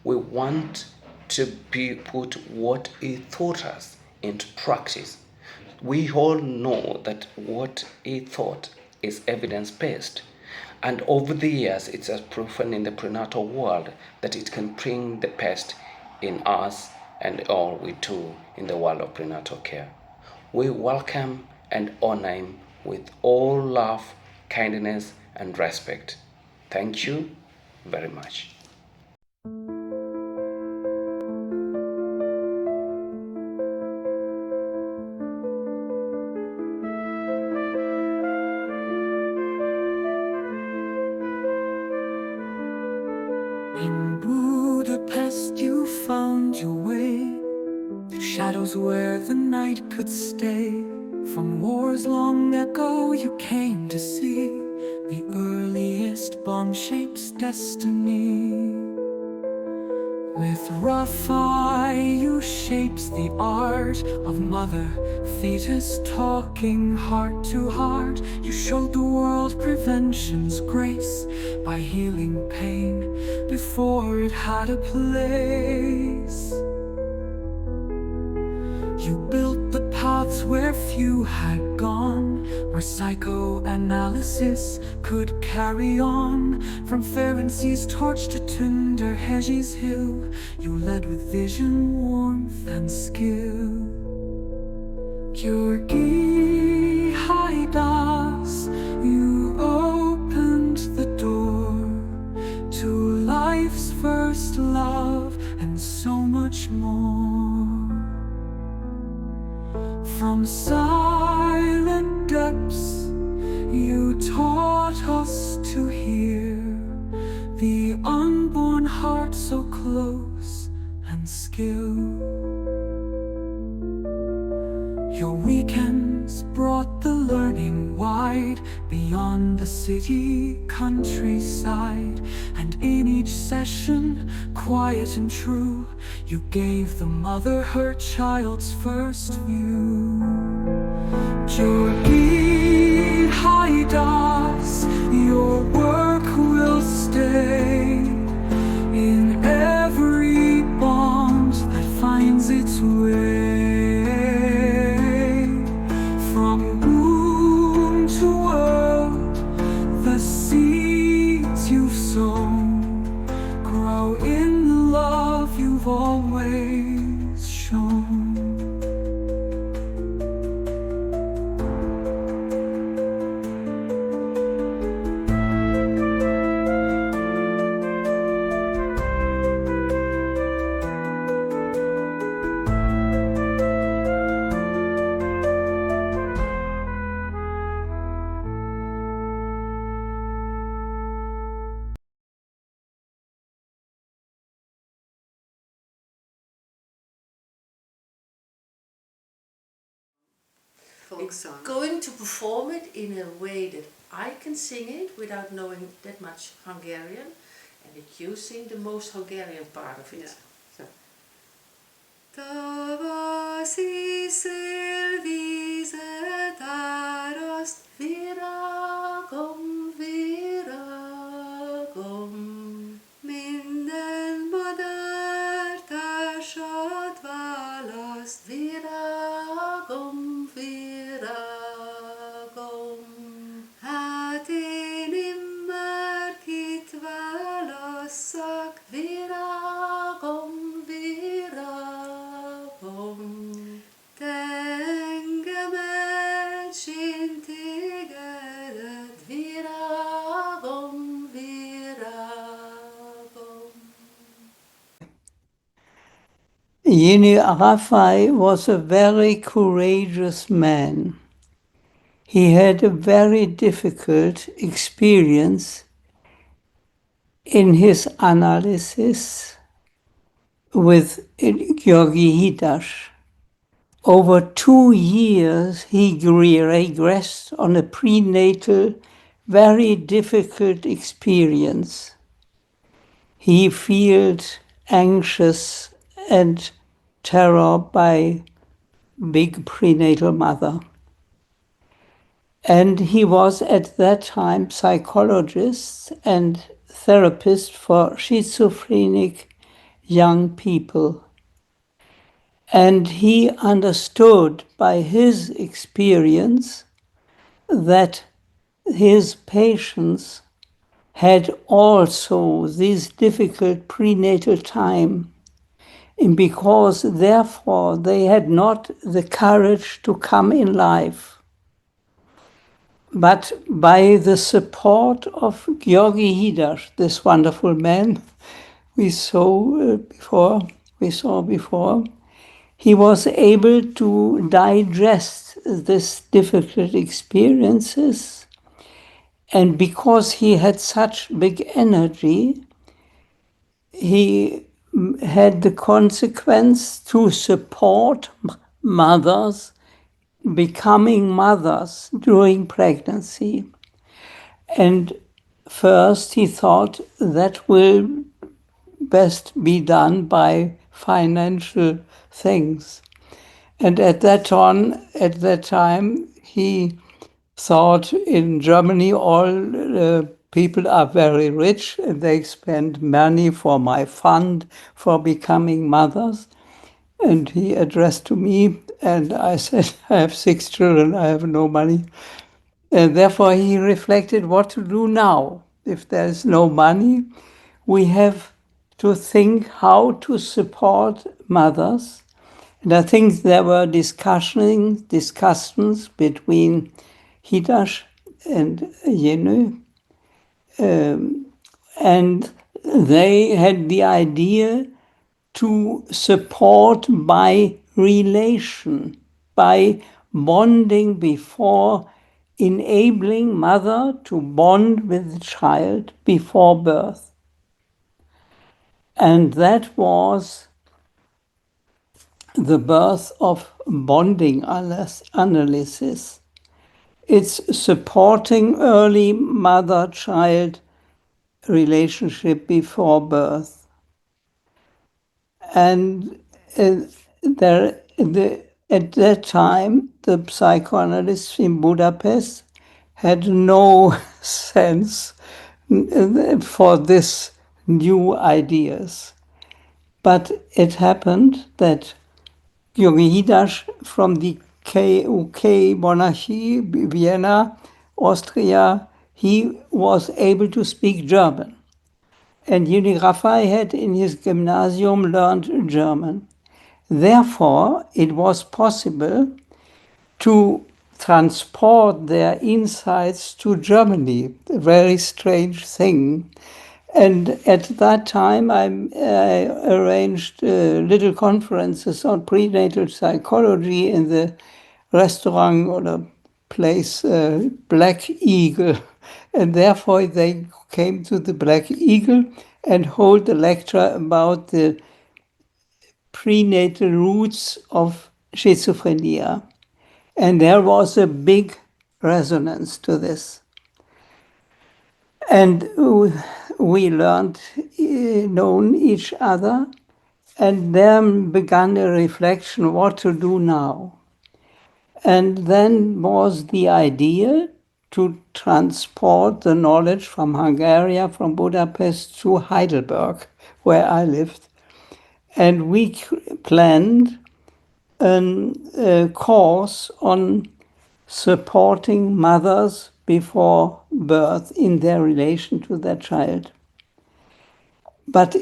we want to put what he taught us into practice. We all know that what he taught is evidence-based, and over the years it has proven in the prenatal world that it can bring the best in us and all we do in the world of prenatal care. We welcome and honor him with all love, kindness, and respect. Thank you very much. In Budapest you found your way to shadows where the night could stay. From wars long ago you came to see the earliest bond shapes destiny. With rough eye you shapes the art of mother fetus talking heart to heart. You showed the world prevention's grace by healing pain before it had a place. You built the paths where few had gone, where psychoanalysis could carry on. From Ferenczi's torch to Tünderhegy's hill, you led with vision, warmth, and skill. György Haidas, you opened the door to life's first love and so much more. From silent depths, you taught us to hear the unborn heart so close and still. Your weekends brought the learning wide, beyond the city, countryside. And in each session, quiet and true, you gave the mother her child's first view. György Haidas, your work will stay in every bond that finds its way. From womb to world, the seeds you've sown grow in the love you've always shown. Folk song. Going to perform it in a way that I can sing it without knowing that much Hungarian, and that you sing the most Hungarian part of it. Yeah. So. Tavaszi szél vizet áraszt, virágom, virágom, minden madár társat választ, virágom, virágom. Hát én immár kit válasszak, virágom, virágom. Te engemet, s én tégedet, virágom, virágom. Yeni Arafai was a very courageous man. He had a very difficult experience in his analysis with György Haidas. Over 2 years, he regressed on a prenatal, very difficult experience. He felt anxious and terror by big prenatal mother. And he was at that time psychologist and therapist for schizophrenic young people. And he understood by his experience that his patients had also this difficult prenatal time, and because therefore they had not the courage to come in life. But by the support of György Haidas, this wonderful man we saw before, he was able to digest these difficult experiences. And because he had such big energy, he had the consequence to support mothers becoming mothers during pregnancy. And first he thought that will best be done by financial things. And at that time, he thought in Germany all people are very rich and they spend money for my fund for becoming mothers. And he addressed to me and I said, I have 6 children, I have no money. Therefore, he reflected what to do now. If there's no money, we have to think how to support mothers. And I think there were discussions between Hidash and Jenny, and they had the idea to support by relation, by bonding before enabling mother to bond with the child before birth. And that was the birth of bonding analysis. It's supporting early mother-child relationship before birth. And at that time, the psychoanalysts in Budapest had no sense for this new ideas. But it happened that György Hidas from the UK monarchy, Vienna, Austria, he was able to speak German. And Juni Rafai had in his gymnasium learned German. Therefore, it was possible to transport their insights to Germany, a very strange thing. And at that time, I arranged little conferences on prenatal psychology in the restaurant or the place Black Eagle. And therefore, they came to the Black Eagle and hold a lecture about the prenatal roots of schizophrenia. And there was a big resonance to this. And we learned, known each other, and then began a reflection what to do now. And then was the idea to transport the knowledge from Hungary, from Budapest to Heidelberg, where I lived. And we planned a course on supporting mothers before birth in their relation to their child. But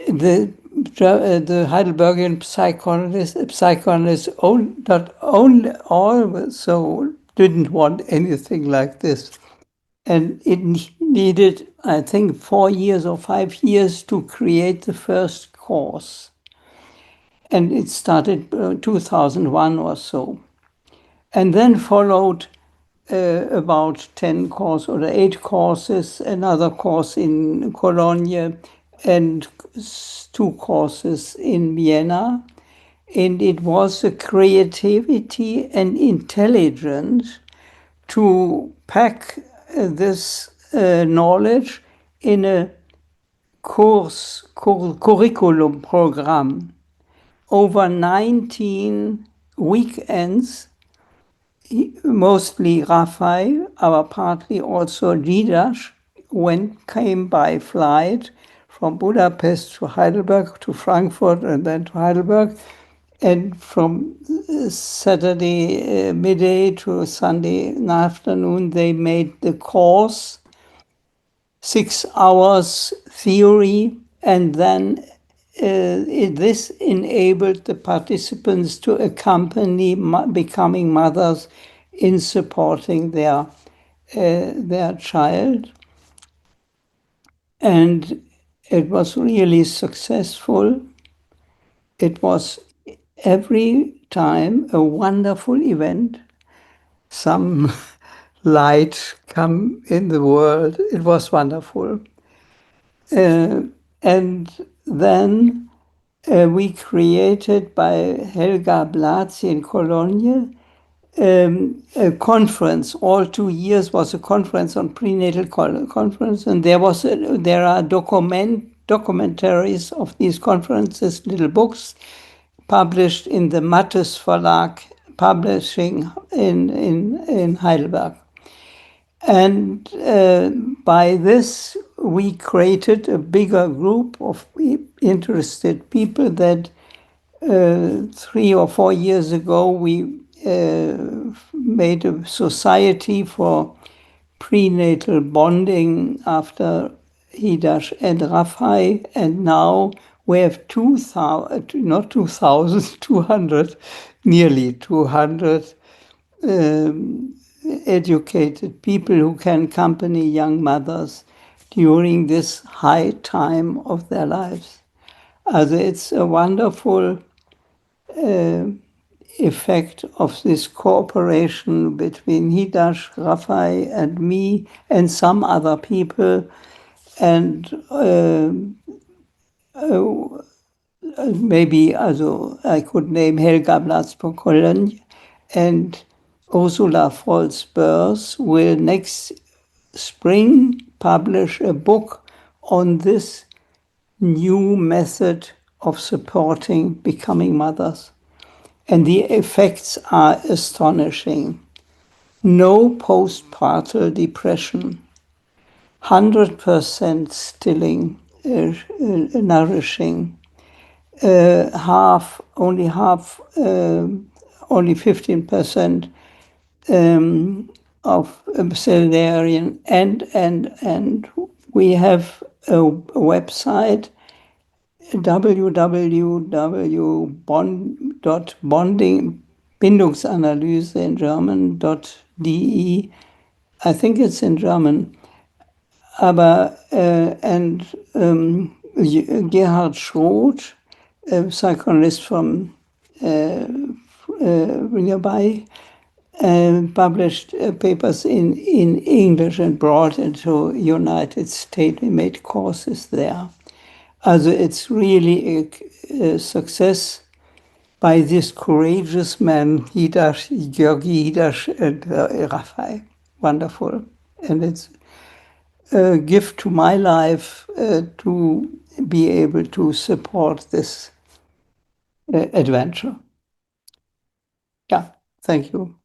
the Heidelbergian psychoanalysts not only also didn't want anything like this. And it needed, I think, 4 years or 5 years to create the first course. And it started 2001 or so. And then followed about 10 courses or 8 courses, another course in Cologne, and 2 courses in Vienna. And it was a creativity and intelligence to pack this knowledge in a curriculum program. Over 19 weekends, mostly Rafai, but partly also Hidas, came by flight from Budapest to Heidelberg, to Frankfurt, and then to Heidelberg. And from Saturday midday to Sunday afternoon, they made the course, 6 hours theory, and then this enabled the participants to accompany becoming mothers in supporting their child. And it was really successful. It was every time a wonderful event. Some light come in the world. It was wonderful. And then we created by Helga Blazzi in Cologne a conference. All 2 years was a conference on prenatal conference, and there are documentaries of these conferences, little books published in the Mattes Verlag publishing in Heidelberg. And by this, we created a bigger group of interested people that 3 or 4 years ago, we made a society for prenatal bonding after Hidash and Rafai, and now we have 2,000, not 2,000, 200, nearly 200 educated people who can accompany young mothers during this high time of their lives. Also, it's a wonderful effect of this cooperation between Hidash, Rafai, and me, and some other people, and maybe also I could name Helga Blatz-Pokolony, and Ursula Volz-Boers will next spring publish a book on this new method of supporting becoming mothers. And the effects are astonishing. No postpartum depression, 100% stilling, nourishing, only 15% of cesarean, and we have a website, www.bindungsanalyse in German.de. I think it's in German. Aber and Gerhard Schroth, a psychoanalyst from nearby, published papers in English and brought into United States. We made courses there. Also, it's really a success by this courageous man, Georgi Hidash and Rafai. Wonderful. And it's a gift to my life to be able to support this adventure. Yeah, thank you.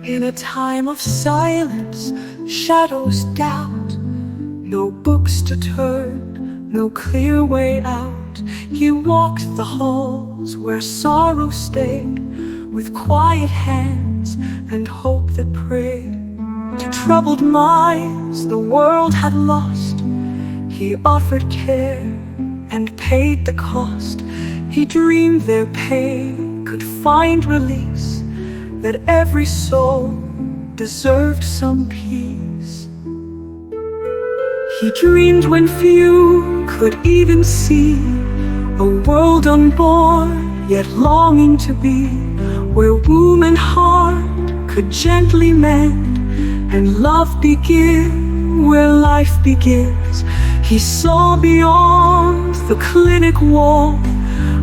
In a time of silence, shadows doubt, no books to turn, no clear way out. He walked the halls where sorrow stayed, with quiet hands and hope that prayed. To troubled minds the world had lost, he offered care and paid the cost. He dreamed their pain could find release, that every soul deserved some peace. He dreamed when few could even see a world unborn, yet longing to be, where womb and heart could gently mend, and love begin where life begins. He saw beyond the clinic wall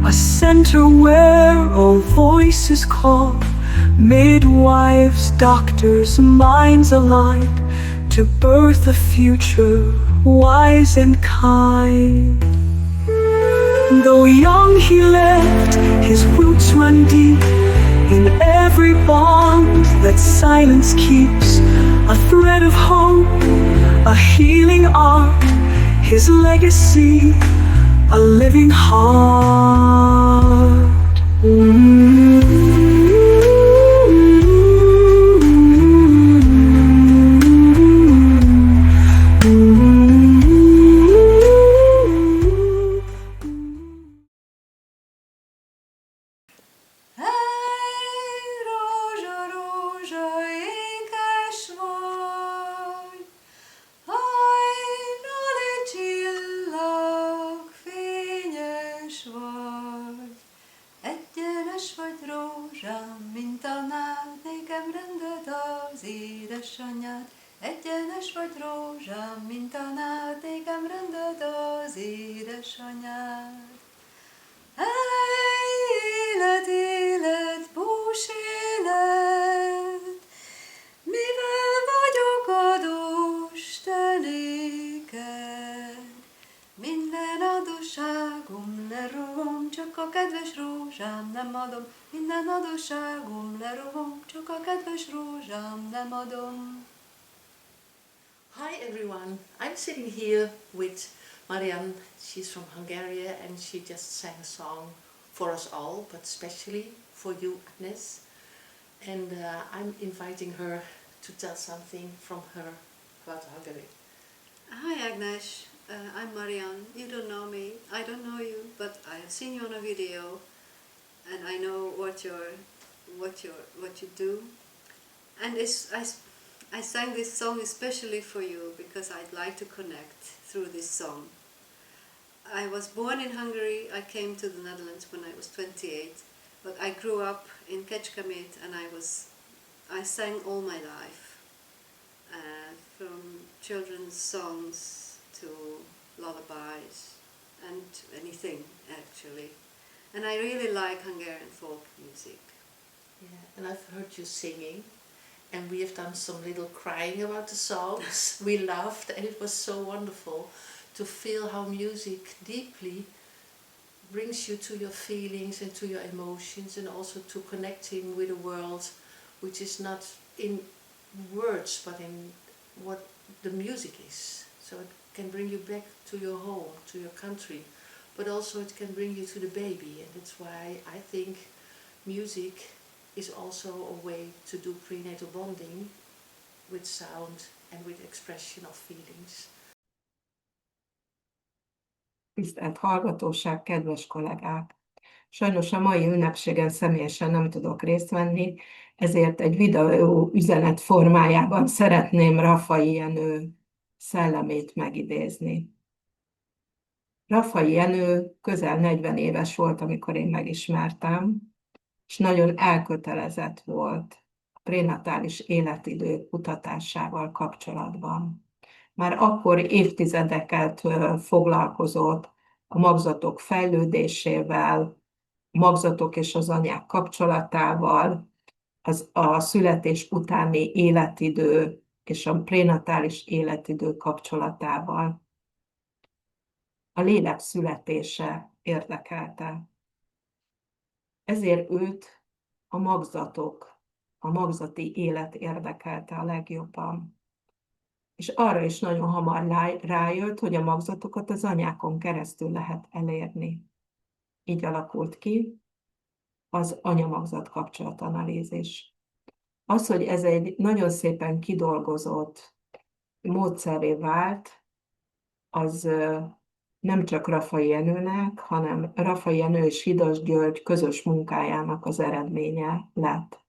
a center where all voices call, midwives, doctors, minds aligned, to birth a future wise and kind. Though young he left his roots run deep in every bond that silence keeps, a thread of hope, a healing art, his legacy, a living heart. Egyenes vagy rózsám, mint a nád, nékem rended az édesanyád. Élet, élet, bús élet, mivel vagyok adós te néked. Minden adósságom ne rom, csak a kedves rózsám nem adom, minden adósságom lerovom, csak a kedves rózsám nem adom. Hi everyone, I'm sitting here with Marianne. She's from Hungary and she just sang a song for us all, but especially for you, Agnes. And I'm inviting her to tell something from her about Hungary. Hi Agnes, I'm Marianne. You don't know me, I don't know you, but I have seen you on a video, and I know what you do. And I sang this song especially for you because I'd like to connect through this song. I was born in Hungary. I came to the Netherlands when I was 28, but I grew up in Kecskemét, and I sang all my life, from children's songs to lullabies and anything actually. And I really like Hungarian folk music. Yeah, and I've heard you singing, and we have done some little crying about the songs. We laughed, and it was so wonderful to feel how music deeply brings you to your feelings and to your emotions, and also to connecting with a world which is not in words but in what the music is. So it can bring you back to your home, to your country, but also it can bring you to the baby, and that's why I think music is also a way to do prenatal bonding with sound and with expression of feelings. Tisztelt hallgatóság, kedves kollégák! Sajnos a mai ünnepségen személyesen nem tudok részt venni, ezért egy videó üzenet formájában szeretném Raffai Jenő szellemét megidézni. Raffai Jenő közel 40 éves volt, amikor én megismertem, és nagyon elkötelezett volt a prénatális életidő kutatásával kapcsolatban. Már akkor évtizedeket foglalkozott a magzatok fejlődésével, a magzatok és az anyák kapcsolatával, a születés utáni életidő és a prénatális életidő kapcsolatával. A lélek születése érdekelte. Ezért őt a magzati élet érdekelte a legjobban. És arra is nagyon hamar rájött, hogy a magzatokat az anyákon keresztül lehet elérni. Így alakult ki az anya-magzat kapcsolatanalízis. Az, hogy ez egy nagyon szépen kidolgozott módszerré vált, az nem csak Raffai Jenőnek, hanem Raffai Jenő és Hidas György közös munkájának az eredménye lett.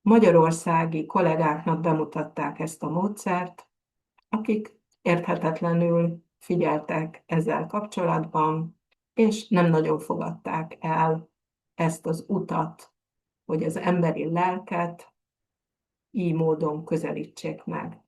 Magyarországi kollégáknak bemutatták ezt a módszert, akik érthetetlenül figyeltek ezzel kapcsolatban, és nem nagyon fogadták el ezt az utat, hogy az emberi lelket így módon közelítsék meg.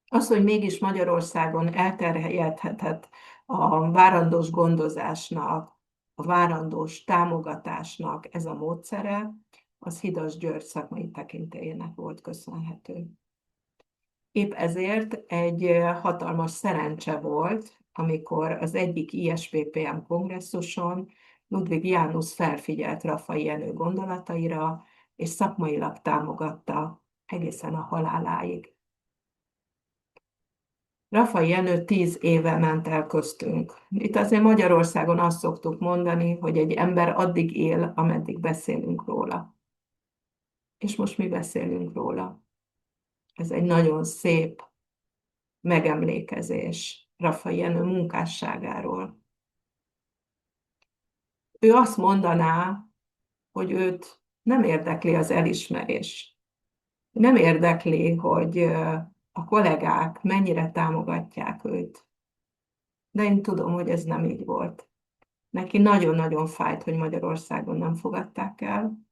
Az, hogy mégis Magyarországon elterjedhetett a várandós gondozásnak, a várandós támogatásnak ez a módszere, az Hidas György szakmai tekintélyének volt köszönhető. Épp ezért egy hatalmas szerencse volt, amikor az egyik ISPPM kongresszuson Ludwig János felfigyelt Raffai Jenő gondolataira, és szakmailag támogatta egészen a haláláig. Raffai Jenő 10 éve ment el köztünk. Itt azért Magyarországon azt szoktuk mondani, hogy egy ember addig él, ameddig beszélünk róla. És most mi beszélünk róla. Ez egy nagyon szép megemlékezés Raffai Jenő munkásságáról. Ő azt mondaná, hogy őt nem érdekli az elismerés. Nem érdekli, hogy a kollégák mennyire támogatják őt. De én tudom, hogy ez nem így volt. Neki nagyon-nagyon fájt, hogy Magyarországon nem fogadták el,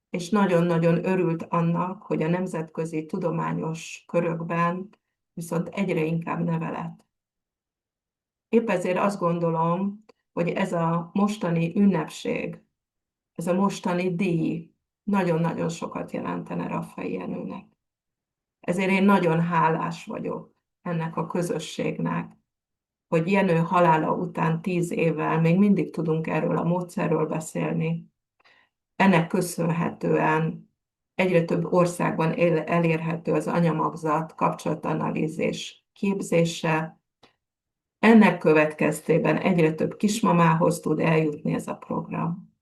és nagyon-nagyon örült annak, hogy a nemzetközi tudományos körökben viszont egyre inkább neve lett. Épp ezért azt gondolom, hogy ez a mostani ünnepség, ez a mostani díj nagyon-nagyon sokat jelentene Raffai Jenőnek. Ezért én nagyon hálás vagyok ennek a közösségnek, hogy Jenő halála után 10 évvel még mindig tudunk erről a módszerről beszélni. Ennek köszönhetően egyre több országban elérhető az anyamagzat kapcsolatanalízis képzése. Ennek következtében egyre több kismamához tud eljutni ez a program.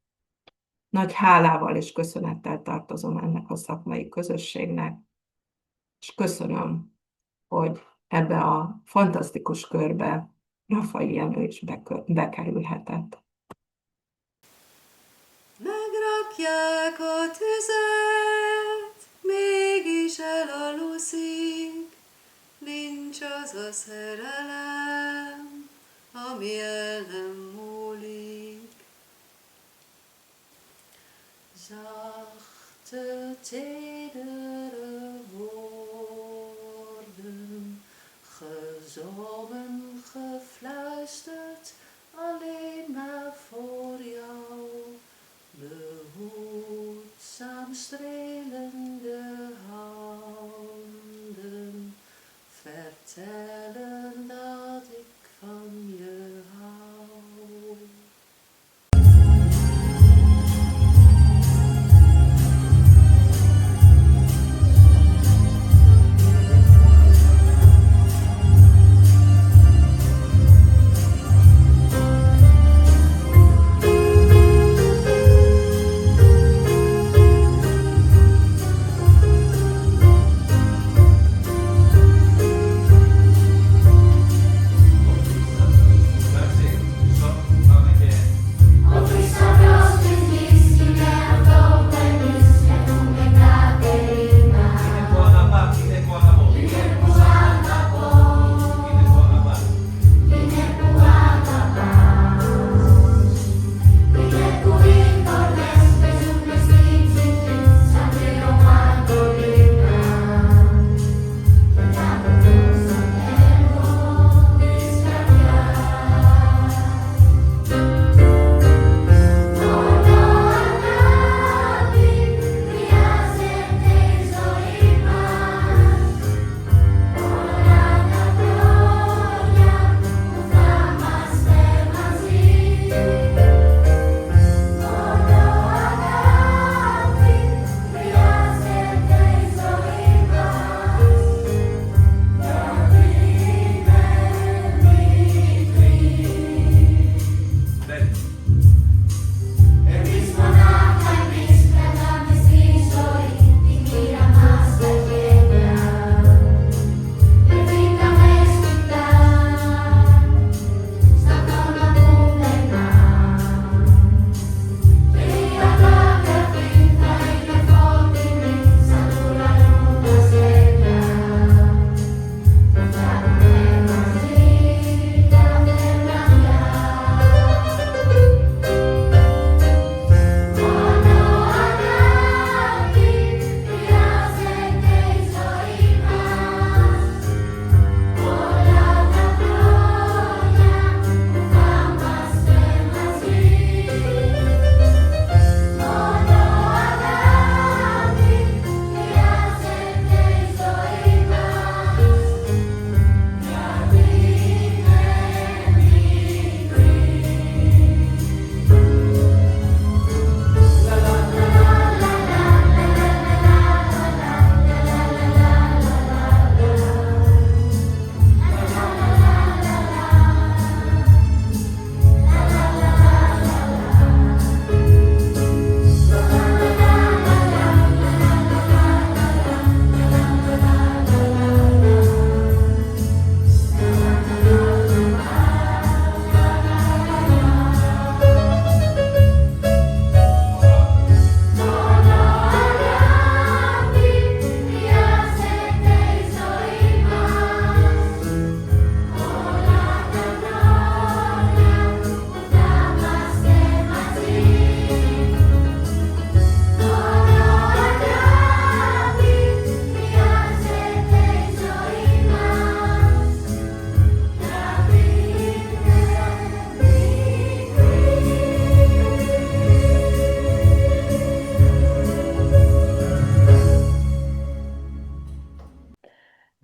Nagy hálával és köszönettel tartozom ennek a szakmai közösségnek, és köszönöm, hogy ebbe a fantasztikus körbe Rafai Jenő is bekerülhetett. Megrakják a tüzet, mégis elaluszik, nincs az a szerelem, ami el nem múlik. Zachte, tedere woorden, gezongen, gefluisterd, alleen maar voor jou. Behoedzaam strelende handen vertellen dat ik van je hou.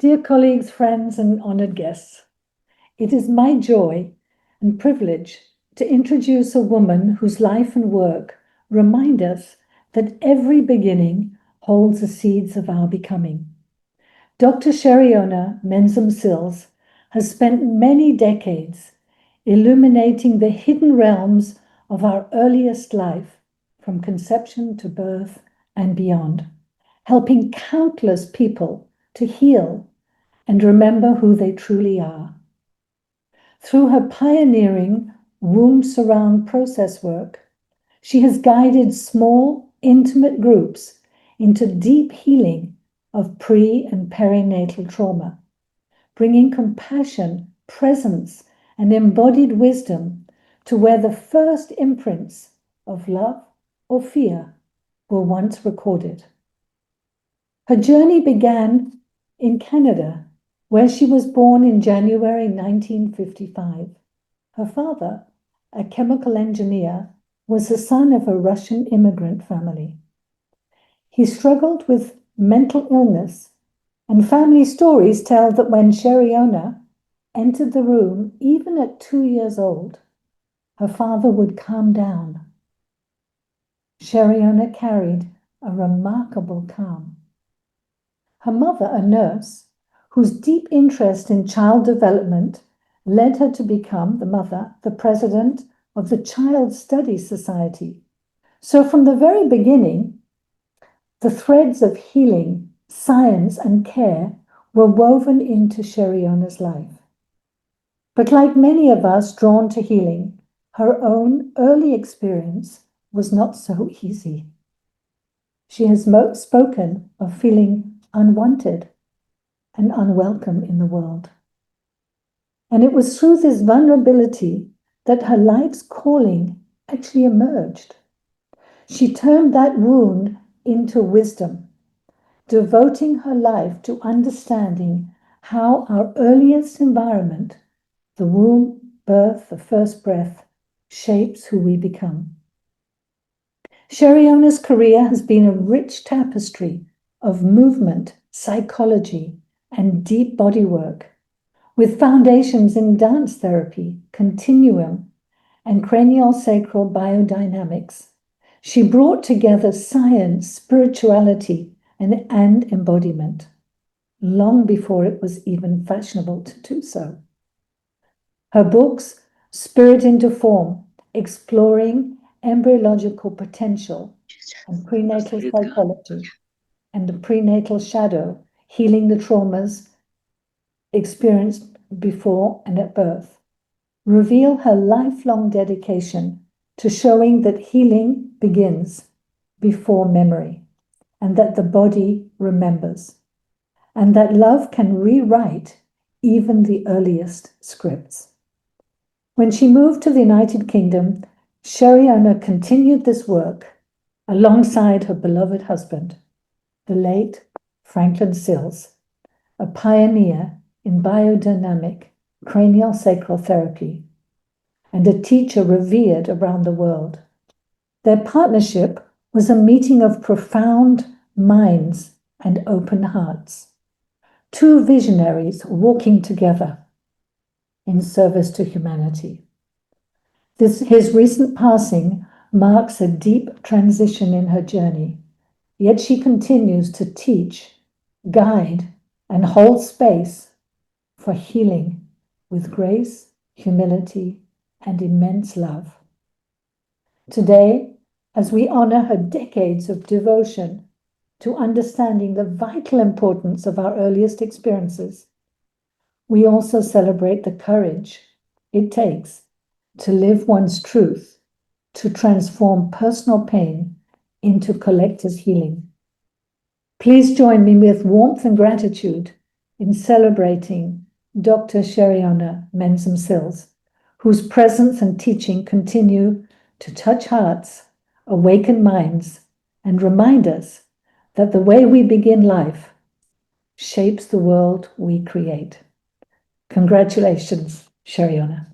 Dear colleagues, friends, and honored guests, It is my joy and privilege to introduce a woman whose life and work remind us that every beginning holds the seeds of our becoming. Dr. Sheriona Menzum-Sills has spent many decades illuminating the hidden realms of our earliest life, from conception to birth and beyond, helping countless people to heal and remember who they truly are. Through her pioneering womb surround process work, she has guided small, intimate groups into deep healing of pre- and perinatal trauma, bringing compassion, presence, and embodied wisdom to where the first imprints of love or fear were once recorded. Her journey began in Canada, where she was born in January 1955. Her father, a chemical engineer, was the son of a Russian immigrant family. He struggled with mental illness, and family stories tell that when Sheriona entered the room, even at 2 years old, her father would calm down. Sheriona carried a remarkable calm. Her mother, a nurse, whose deep interest in child development led her to become the president of the Child Study Society. So from the very beginning, the threads of healing, science, and care were woven into Sheriona's life. But like many of us drawn to healing, her own early experience was not so easy. She has spoken of feeling unwanted and unwelcome in the world. And it was through this vulnerability that her life's calling actually emerged. She turned that wound into wisdom, devoting her life to understanding how our earliest environment, the womb, birth, the first breath, shapes who we become. Sheriona's career has been a rich tapestry of movement, psychology, and deep body work, with foundations in dance therapy, continuum, and craniosacral biodynamics. She brought together science, spirituality, and embodiment, long before it was even fashionable to do so. Her books, Spirit into Form, Exploring Embryological Potential and Prenatal Psychology, and The Prenatal Shadow, Healing the Traumas Experienced Before and at Birth, reveal her lifelong dedication to showing that healing begins before memory, and that the body remembers, and that love can rewrite even the earliest scripts. When she moved to the United Kingdom, Sheriona continued this work alongside her beloved husband, the late Franklin Sills, a pioneer in biodynamic craniosacral therapy and a teacher revered around the world. Their partnership was a meeting of profound minds and open hearts, two visionaries walking together in service to humanity. His recent passing marks a deep transition in her journey, yet she continues to teach, guide, and hold space for healing with grace, humility, and immense love. Today, as we honor her decades of devotion to understanding the vital importance of our earliest experiences, we also celebrate the courage it takes to live one's truth, to transform personal pain into collective healing. Please join me with warmth and gratitude in celebrating Dr. Sheriona Menzum-Sills, whose presence and teaching continue to touch hearts, awaken minds, and remind us that the way we begin life shapes the world we create. Congratulations, Sheriona.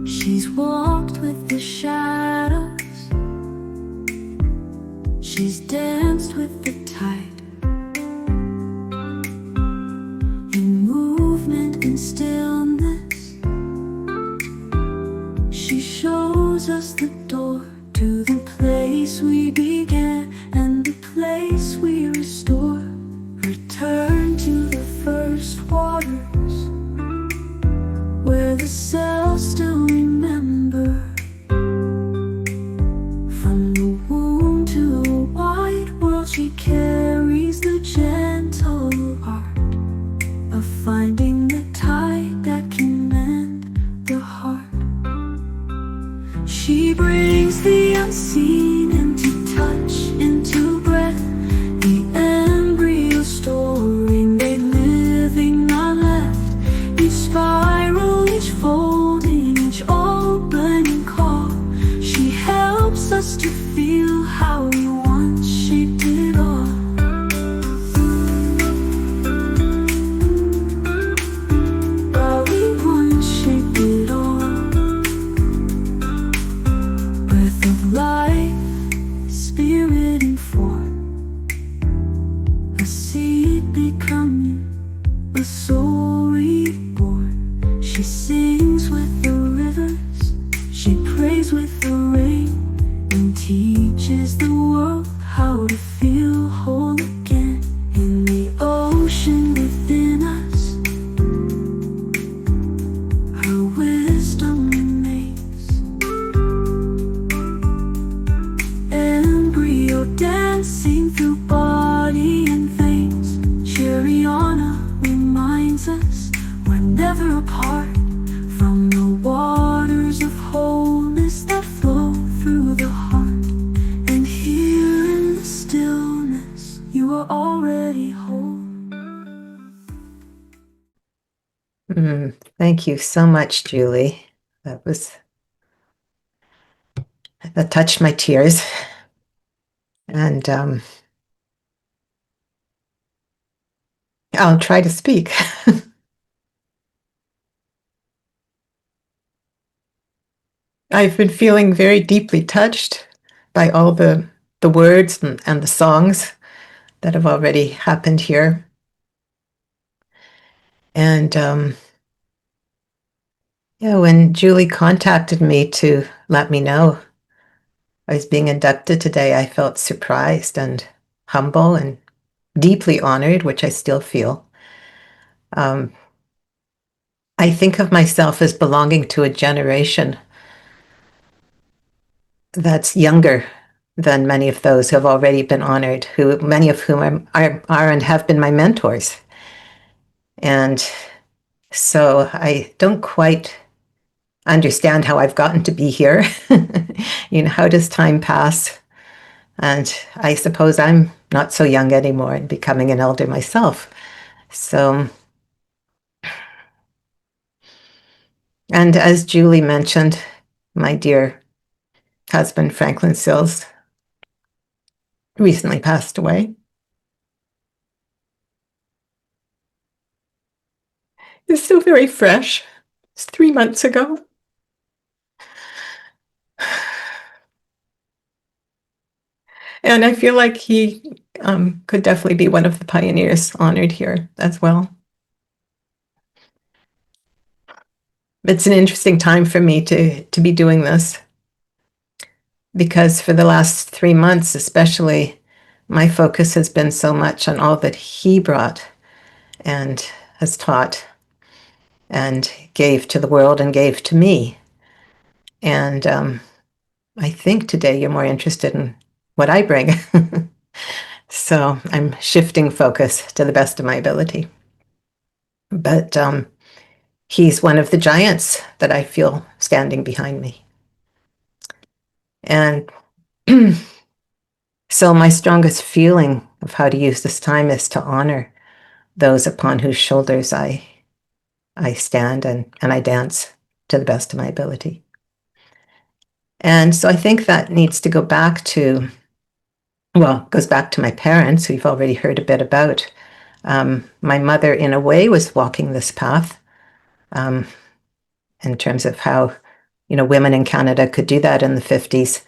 She's walked with the shadows She's danced with the tide in movement and stillness. She shows us the door to the place we began and the place we restore. Return to the first waters where the cells still remember. From the womb to a wide world, she carries the gentle art of finding the tide that can mend the heart. She brings the unseen into touch, into breath, the embryo storing, they living not left. Each spiral, each folding, each opening call. She helps us to feel how we once shaped it all. How we once shaped it all. Breath of life, spirit and form, a seed becoming a soul reborn. She sings with the rivers, she prays with the rain, and teaches the world how to feel whole again. In the ocean within us, her wisdom remains. Embryo dancing through body and veins. Chiriana reminds us we're never apart from the waters of wholeness that flow through the heart. And here in the stillness, you are already whole. Thank you so much, Julie. That touched my tears. And I'll try to speak. I've been feeling very deeply touched by all the words and the songs that have already happened here. And when Julie contacted me to let me know I was being inducted today, I felt surprised and humble and deeply honored, which I still feel. I think of myself as belonging to a generation that's younger than many of those who have already been honored, many of whom are and have been my mentors. And so I don't quite understand how I've gotten to be here. How does time pass? And I suppose I'm not so young anymore and becoming an elder myself. So, and as Julie mentioned, my dear husband, Franklin Sills, recently passed away. It's still very fresh. It's 3 months ago. And I feel like he could definitely be one of the pioneers honored here as well. It's an interesting time for me to be doing this, because for the last 3 months especially, my focus has been so much on all that he brought and has taught and gave to the world and gave to me. And I think today you're more interested in what I bring. So I'm shifting focus to the best of my ability. But he's one of the giants that I feel standing behind me. And so my strongest feeling of how to use this time is to honor those upon whose shoulders I stand and I dance to the best of my ability. And so I think that needs to go back to, goes back to my parents, who you've already heard a bit about. My mother, in a way, was walking this path in terms of how, women in Canada could do that in the 50s.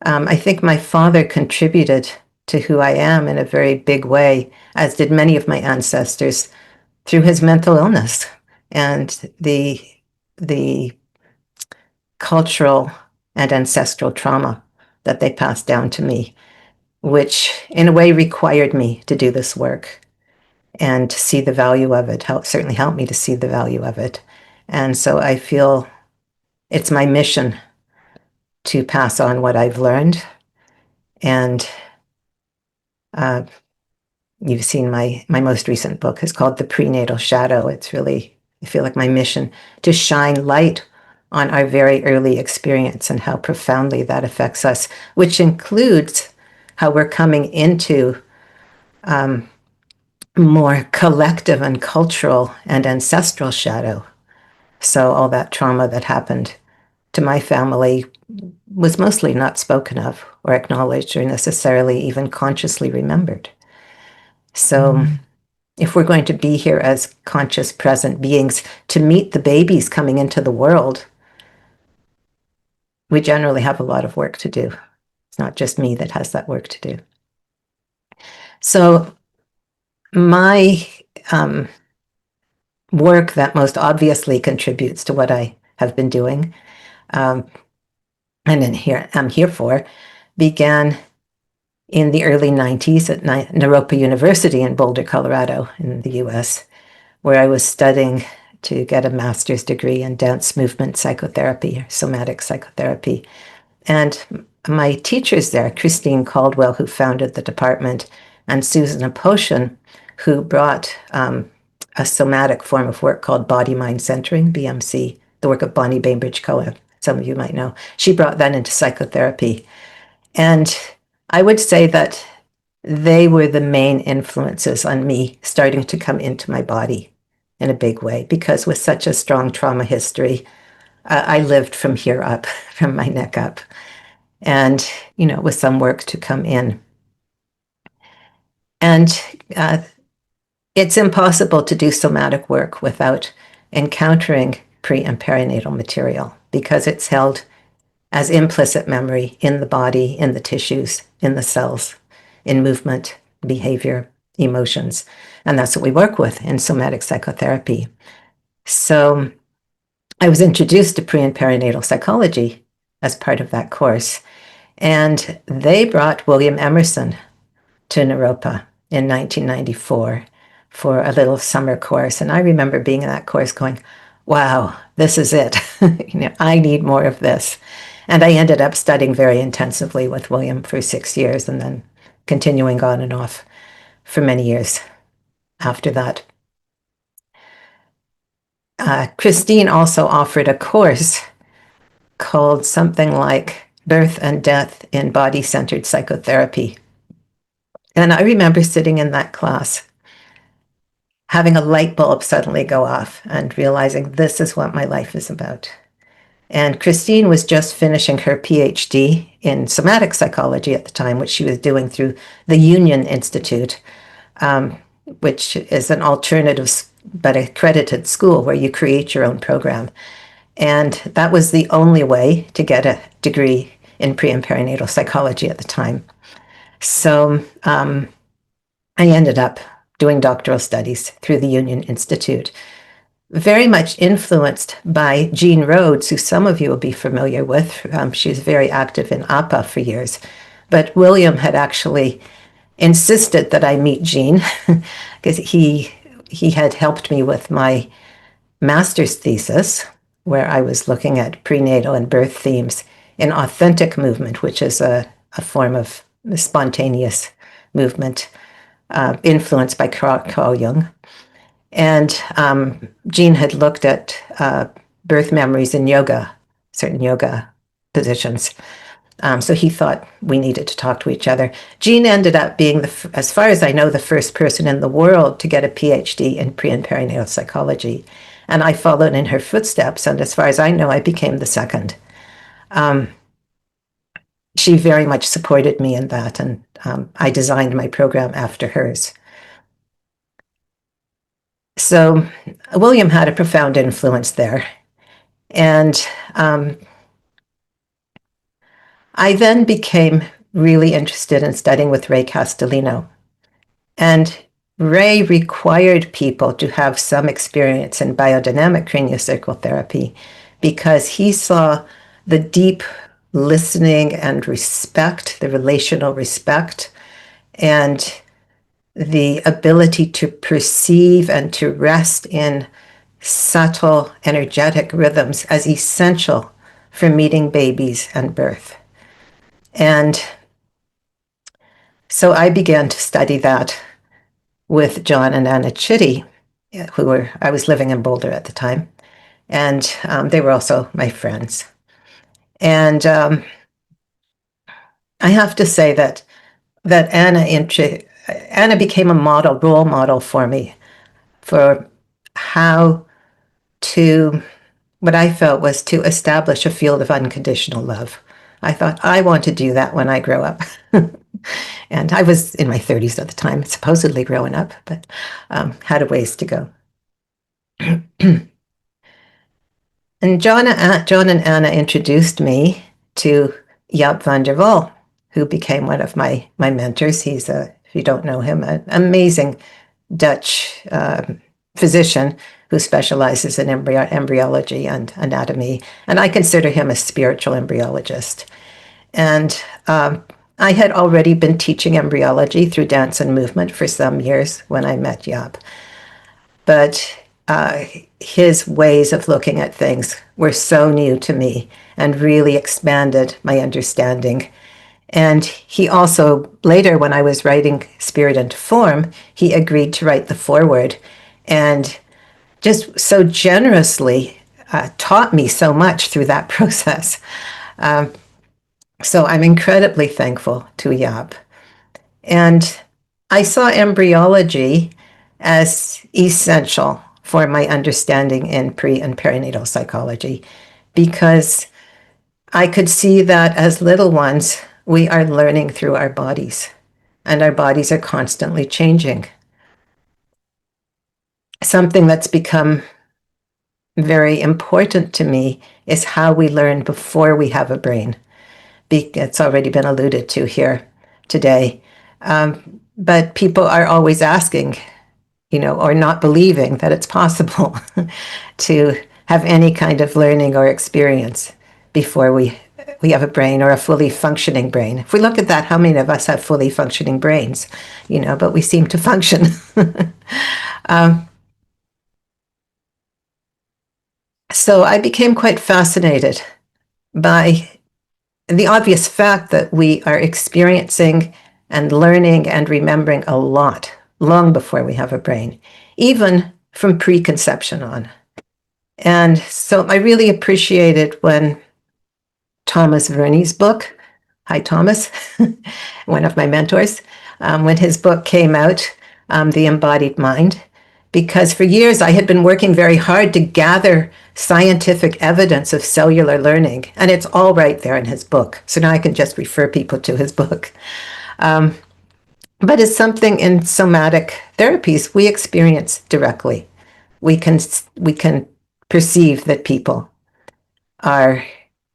I think my father contributed to who I am in a very big way, as did many of my ancestors, through his mental illness and the cultural and ancestral trauma that they passed down to me, which in a way required me to do this work and to see the value of it. Certainly helped me to see the value of it. And so I feel it's my mission to pass on what I've learned. And you've seen my most recent book is called The Prenatal Shadow. It's really, I feel like my mission to shine light on our very early experience and how profoundly that affects us, which includes how we're coming into more collective and cultural and ancestral shadow. So all that trauma that happened to my family was mostly not spoken of or acknowledged or necessarily even consciously remembered. So if we're going to be here as conscious, present beings to meet the babies coming into the world, we generally have a lot of work to do. It's not just me that has that work to do. So my work that most obviously contributes to what I have been doing, and I'm here for, began in the early 90s at Naropa University in Boulder, Colorado, in the US, where I was studying to get a master's degree in dance movement psychotherapy, or somatic psychotherapy. And my teachers there, Christine Caldwell, who founded the department, and Susan Aposhen, who brought a somatic form of work called body-mind centering, BMC, the work of Bonnie Bainbridge-Cohen, some of you might know. She brought that into psychotherapy. And I would say that they were the main influences on me starting to come into my body in a big way, because with such a strong trauma history, I lived from here up, from my neck up, and, with some work to come in. And it's impossible to do somatic work without encountering pre and perinatal material, because it's held as implicit memory in the body, in the tissues, in the cells, in movement, behavior, emotions. And that's what we work with in somatic psychotherapy. So I was introduced to pre and perinatal psychology as part of that course. And they brought William Emerson to Naropa in 1994 for a little summer course. And I remember being in that course going, wow, this is it. I need more of this. And I ended up studying very intensively with William for 6 years and then continuing on and off for many years after that. Christine also offered a course called something like Birth and Death in Body-Centered Psychotherapy. And I remember sitting in that class, having a light bulb suddenly go off and realizing this is what my life is about. And Christine was just finishing her PhD in somatic psychology at the time, which she was doing through the Union Institute, which is an alternative but accredited school where you create your own program. And that was the only way to get a degree in pre and perinatal psychology at the time. So I ended up doing doctoral studies through the Union Institute, very much influenced by Jean Rhodes, who some of you will be familiar with. She's very active in APA for years. But William had actually insisted that I meet Jean because he had helped me with my master's thesis, where I was looking at prenatal and birth themes in authentic movement, which is a form of spontaneous movement influenced by Carl Jung. And Jean had looked at birth memories in yoga, certain yoga positions. So he thought we needed to talk to each other. Jean ended up being, as far as I know, the first person in the world to get a PhD in pre and perinatal psychology. And I followed in her footsteps. And as far as I know, I became the second. She very much supported me in that. And I designed my program after hers. So William had a profound influence there. And I then became really interested in studying with Ray Castellino. And Ray required people to have some experience in biodynamic craniosacral therapy because he saw the deep listening and respect, the relational respect, and the ability to perceive and to rest in subtle energetic rhythms as essential for meeting babies and birth. And so I began to study that with John and Anna Chitty, I was living in Boulder at the time, and they were also my friends. And I have to say that Anna became a role model for me for how to, what I felt was to establish a field of unconditional love. I thought, I want to do that when I grow up. And I was in my 30s at the time, supposedly growing up, but had a ways to go. And John and Anna introduced me to Jaap van der Wal, who became one of my mentors. He's, if you don't know him, an amazing Dutch physician who specializes in embryology and anatomy. And I consider him a spiritual embryologist. And I had already been teaching embryology through dance and movement for some years when I met Jaap. But his ways of looking at things were so new to me and really expanded my understanding. And he also, later when I was writing Spirit into Form, he agreed to write the foreword and just so generously taught me so much through that process. So I'm incredibly thankful to Jaap. And I saw embryology as essential for my understanding in pre and perinatal psychology because I could see that as little ones, we are learning through our bodies, and our bodies are constantly changing. Something that's become very important to me is how we learn before we have a brain. It's already been alluded to here today. But people are always asking, or not believing that it's possible to have any kind of learning or experience before we have a brain or a fully functioning brain. If we look at that, how many of us have fully functioning brains? But we seem to function. So I became quite fascinated by the obvious fact that we are experiencing and learning and remembering a lot long before we have a brain, even from preconception on. And so I really appreciated when Thomas Verney's book, hi Thomas, one of my mentors, when his book came out, The Embodied Mind, because for years I had been working very hard to gather scientific evidence of cellular learning, and it's all right there in his book. So now I can just refer people to his book. But it's something in somatic therapies we experience directly. We can perceive that people are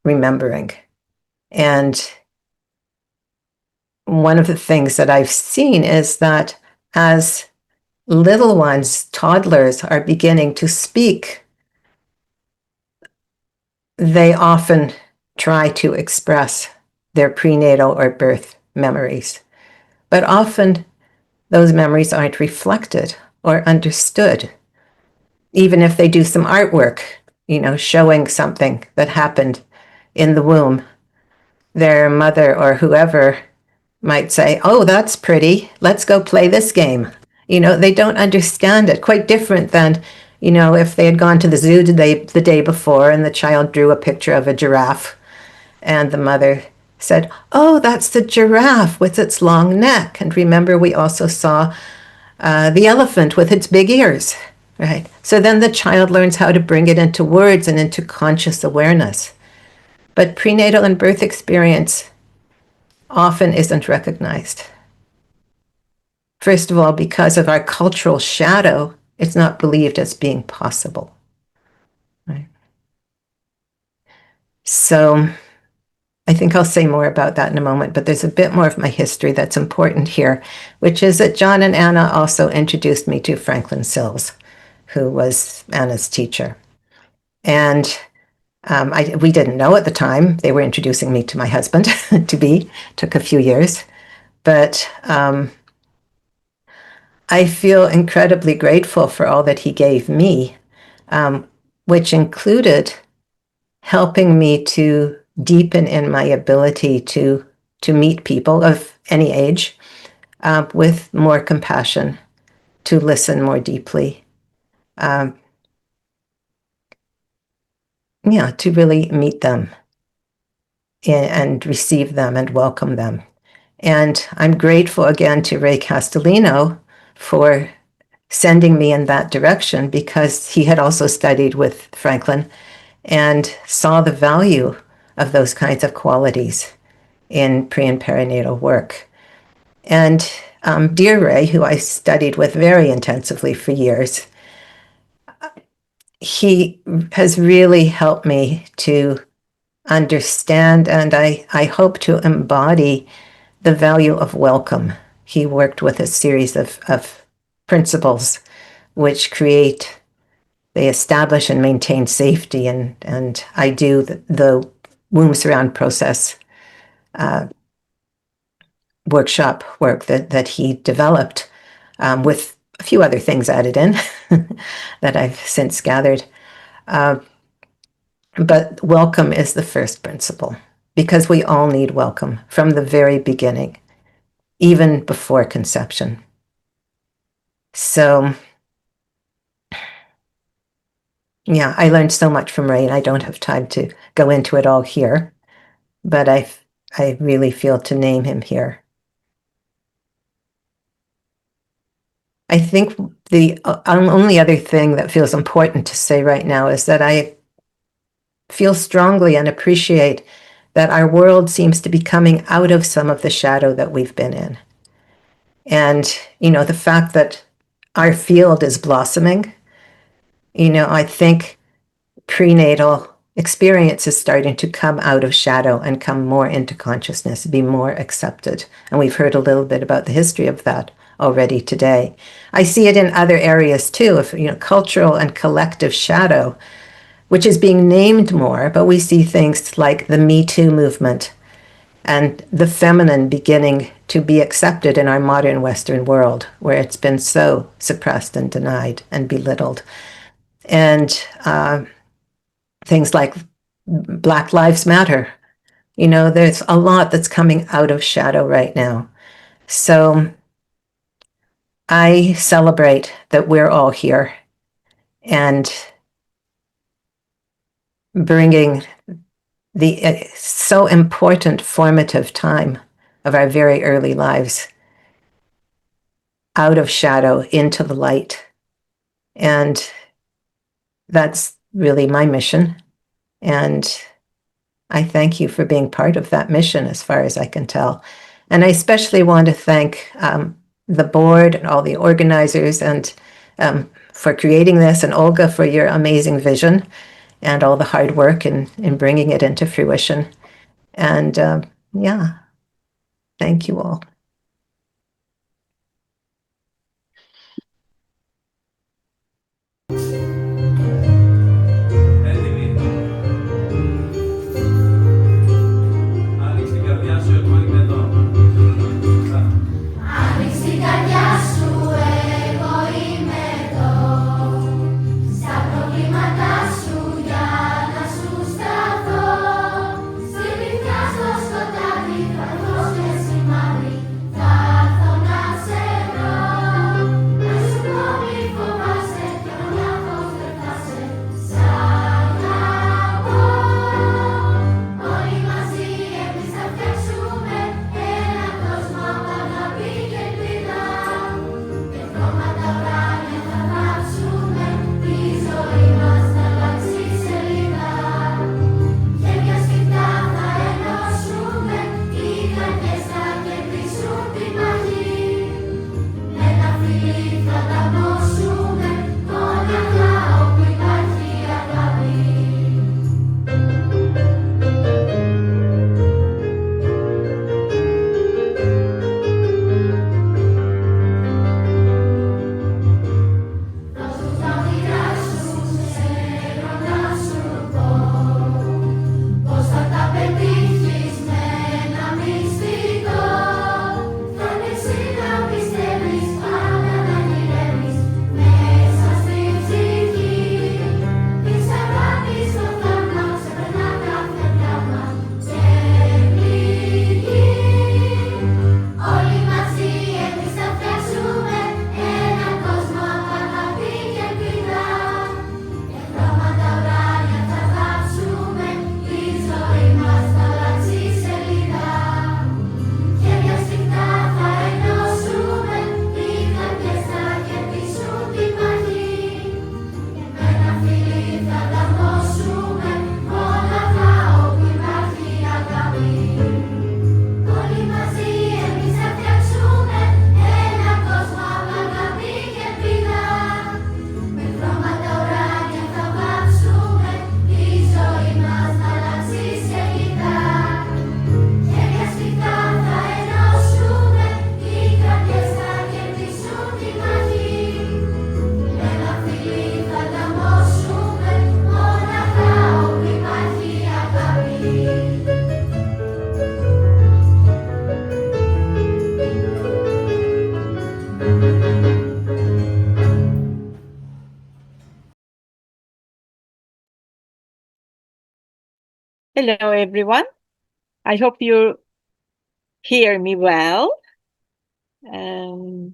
remembering. And one of the things that I've seen is that as little ones, toddlers, are beginning to speak, they often try to express their prenatal or birth memories. But often those memories aren't reflected or understood. Even if they do some artwork, showing something that happened in the womb, their mother or whoever might say, "Oh, that's pretty. Let's go play this game." They don't understand it. Quite different than, if they had gone to the zoo the day before and the child drew a picture of a giraffe and the mother said, "Oh, that's the giraffe with its long neck. And remember, we also saw the elephant with its big ears," right? So then the child learns how to bring it into words and into conscious awareness. But prenatal and birth experience often isn't recognized. First of all, because of our cultural shadow, it's not believed as being possible. Right? So I think I'll say more about that in a moment, but there's a bit more of my history that's important here, which is that John and Anna also introduced me to Franklin Sills, who was Anna's teacher. And we didn't know at the time. They were introducing me to my husband to be. Took a few years. But I feel incredibly grateful for all that he gave me, which included helping me to deepen in my ability to meet people of any age with more compassion, to listen more deeply, to really meet them and receive them and welcome them. And I'm grateful again to Ray Castellino for sending me in that direction, because he had also studied with Franklin and saw the value of those kinds of qualities in pre and perinatal work. And dear Ray, who I studied with very intensively for years, he has really helped me to understand, and I hope to embody, the value of welcome. He worked with a series of principles which they establish and maintain safety, and I do the womb surround process workshop work that he developed with a few other things added in that I've since gathered. But welcome is the first principle, because we all need welcome from the very beginning, even before conception. So, yeah, I learned so much from Ray, and I don't have time to go into it all here, but I really feel to name him here. I think the only other thing that feels important to say right now is that I feel strongly and appreciate that our world seems to be coming out of some of the shadow that we've been in. And, the fact that our field is blossoming, I think prenatal experience is starting to come out of shadow and come more into consciousness, be more accepted. And we've heard a little bit about the history of that already today. I see it in other areas too, of cultural and collective shadow, which is being named more, but we see things like the Me Too movement and the feminine beginning to be accepted in our modern Western world, where it's been so suppressed and denied and belittled. And things like Black Lives Matter. There's a lot that's coming out of shadow right now. So I celebrate that we're all here and bringing the so important formative time of our very early lives out of shadow into the light. And that's really my mission. And I thank you for being part of that mission, as far as I can tell. And I especially want to thank the board and all the organizers and for creating this, and Olga for your amazing vision and all the hard work in bringing it into fruition. And thank you all. Σκοτάδι, καθώς και σημάδι. Hello, everyone. I hope you hear me well. I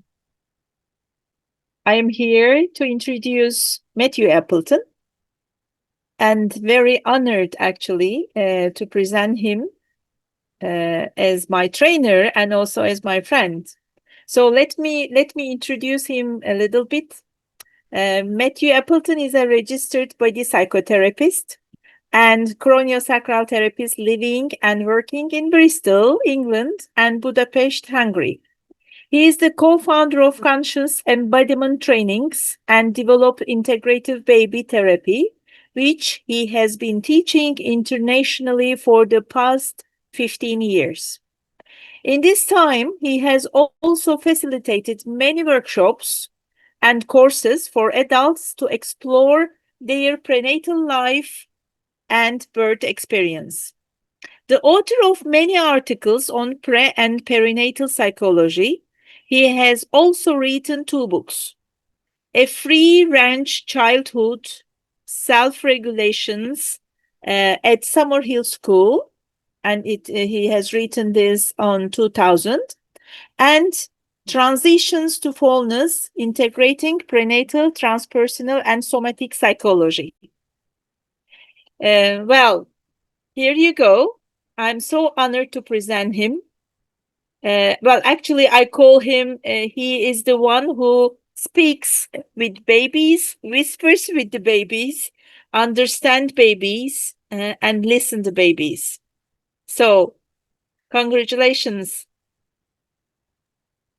am here to introduce Matthew Appleton, and very honored actually to present him as my trainer and also as my friend. So let me introduce him a little bit. Matthew Appleton is a registered body psychotherapist and craniosacral therapist living and working in Bristol, England, and Budapest, Hungary. He is the co-founder of Conscious Embodiment Trainings and developed integrative baby therapy, which he has been teaching internationally for the past 15 years. In this time, he has also facilitated many workshops and courses for adults to explore their prenatal life and birth experience. The author of many articles on pre- and perinatal psychology, he has also written 2 books, A Free-Range Childhood, Self-Regulations at Summerhill School, and he has written this on 2000, and Transitions to Wholeness, Integrating Prenatal, Transpersonal, and Somatic Psychology. Well, here you go. I'm so honored to present him. Well, actually, I call him, he is the one who speaks with babies, whispers with the babies, understand babies, and listen to babies. So, congratulations.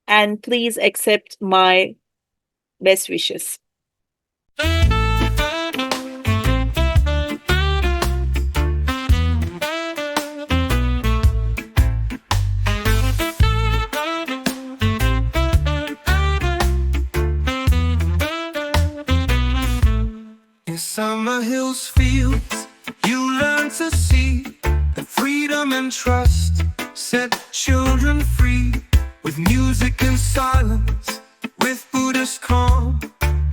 And please accept my best wishes. In Summerhill's fields, you learn to see that freedom and trust set children free. With music and silence, with Buddhist calm,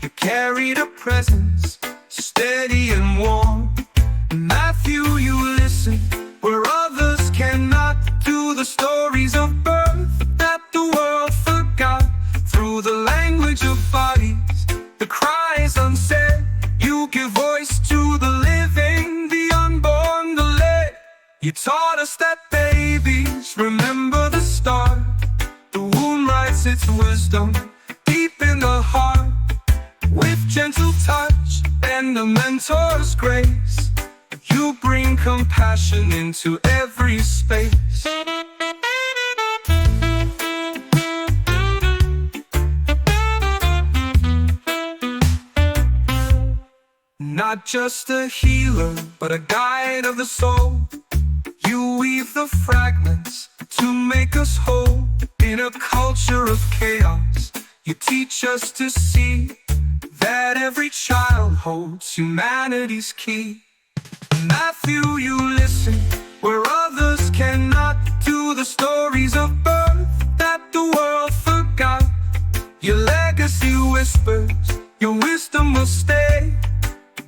you carried a presence, steady and warm. Matthew, you listen where others cannot, to the stories of birth that the world forgot. Through the language of bodies, the cries unsaid, you give voice to the living, the unborn, the led. You taught us that babies remember the start. The womb writes its wisdom deep in the heart. With gentle touch and a mentor's grace, you bring compassion into every space. Not just a healer, but a guide of the soul. You weave the fragments to make us whole. In a culture of chaos, you teach us to see that every child holds humanity's key. Matthew, you listen where others cannot, to the stories of birth that the world forgot. Your legacy whispers, your wisdom will stay,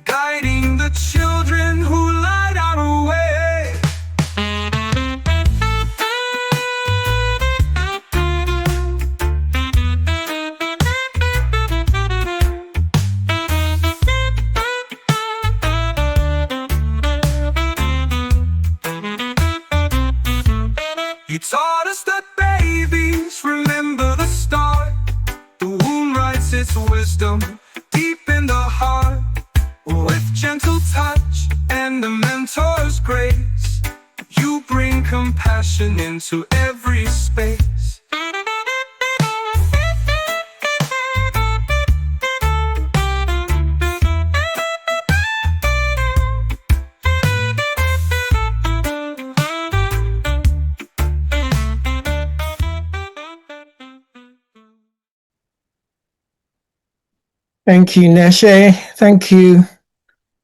guiding the children who light our way. You taught us that babies remember the start. The womb writes its wisdom deep in the heart. With gentle touch and a mentor's grace, you bring compassion into every space. Thank you, Neshe. Thank you,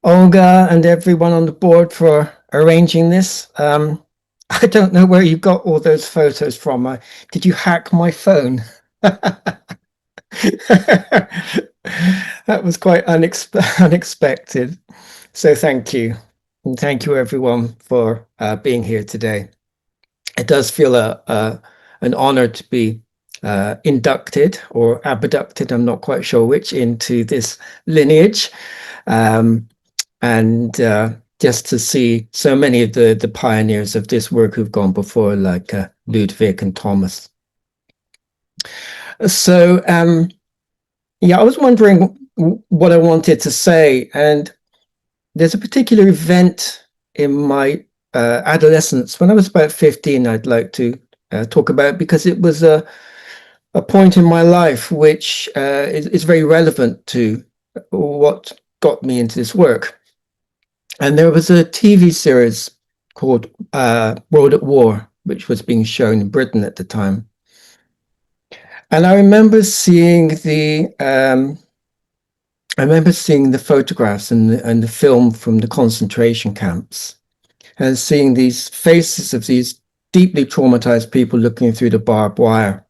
Olga, and everyone on the board for arranging this. I don't know where you got all those photos from. Did you hack my phone? That was quite unexpected. So thank you. And thank you everyone for being here today. It does feel an honor to be inducted or abducted, I'm not quite sure which, into this lineage. And just to see so many of the pioneers of this work who've gone before, like Ludwig and Thomas. So, yeah, I was wondering what I wanted to say, and there's a particular event in my adolescence when I was about 15 I'd like to talk about, because it was a point in my life which is very relevant to what got me into this work. And there was a TV series called World at War, which was being shown in Britain at the time. And I remember seeing the photographs and the film from the concentration camps, and seeing these faces of these deeply traumatized people looking through the barbed wire.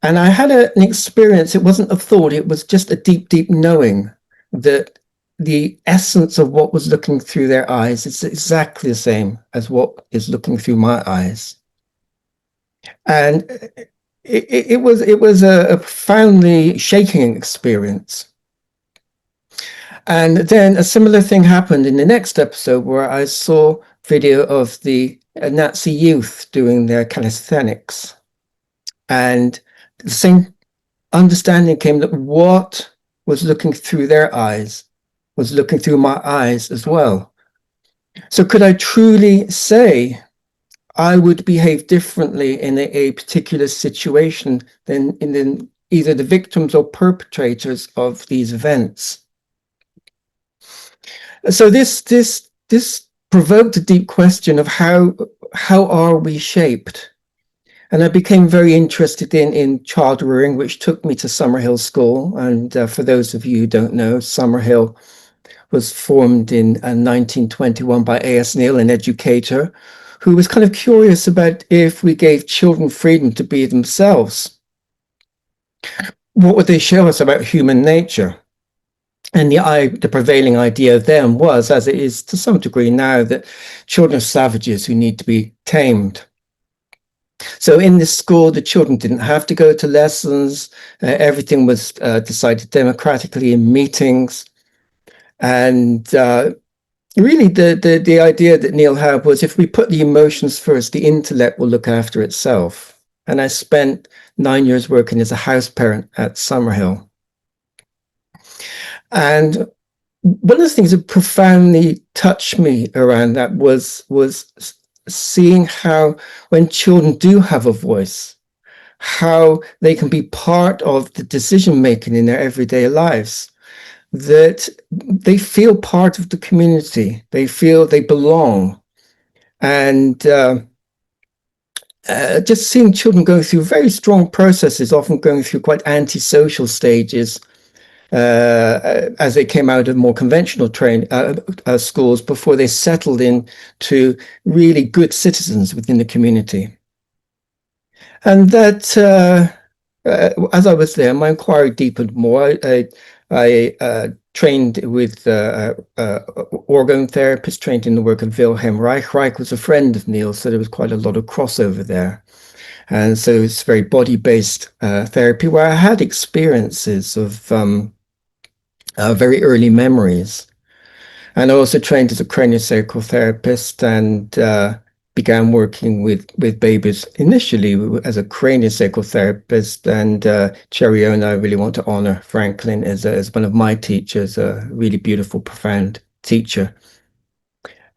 And I had an experience. It wasn't a thought, it was just a deep, deep knowing that the essence of what was looking through their eyes is exactly the same as what is looking through my eyes. And it was a profoundly shaking experience. And then a similar thing happened in the next episode, where I saw video of the Nazi youth doing their calisthenics. And the same understanding came that what was looking through their eyes was looking through my eyes as well. So could I truly say I would behave differently in a particular situation than in either the victims or perpetrators of these events? So this provoked a deep question of how are we shaped? And I became very interested in child rearing, which took me to Summerhill School. And for those of you who don't know, Summerhill was formed in 1921 by A.S. Neal, an educator, who was kind of curious about if we gave children freedom to be themselves, what would they show us about human nature? And the prevailing idea then was, as it is to some degree now, that children are savages who need to be tamed. So in this school, the children didn't have to go to lessons. Everything was decided democratically in meetings. And really the idea that Neal had was, if we put the emotions first, the intellect will look after itself. And I spent 9 years working as a house parent at Summerhill. And one of the things that profoundly touched me around that was seeing how, when children do have a voice, how they can be part of the decision making in their everyday lives, that they feel part of the community, they feel they belong. And just seeing children go through very strong processes, often going through quite antisocial stages, as they came out of more conventional schools before they settled into really good citizens within the community. And that, as I was there, my inquiry deepened more. I trained with organ therapists, trained in the work of Wilhelm Reich. Reich was a friend of Neal, so there was quite a lot of crossover there. And so it's very body-based therapy, where I had experiences of very early memories. And I also trained as a craniosacral therapist, and began working with babies initially as a craniosacral therapist. And Cherione, I really want to honor Franklin as one of my teachers, a really beautiful, profound teacher.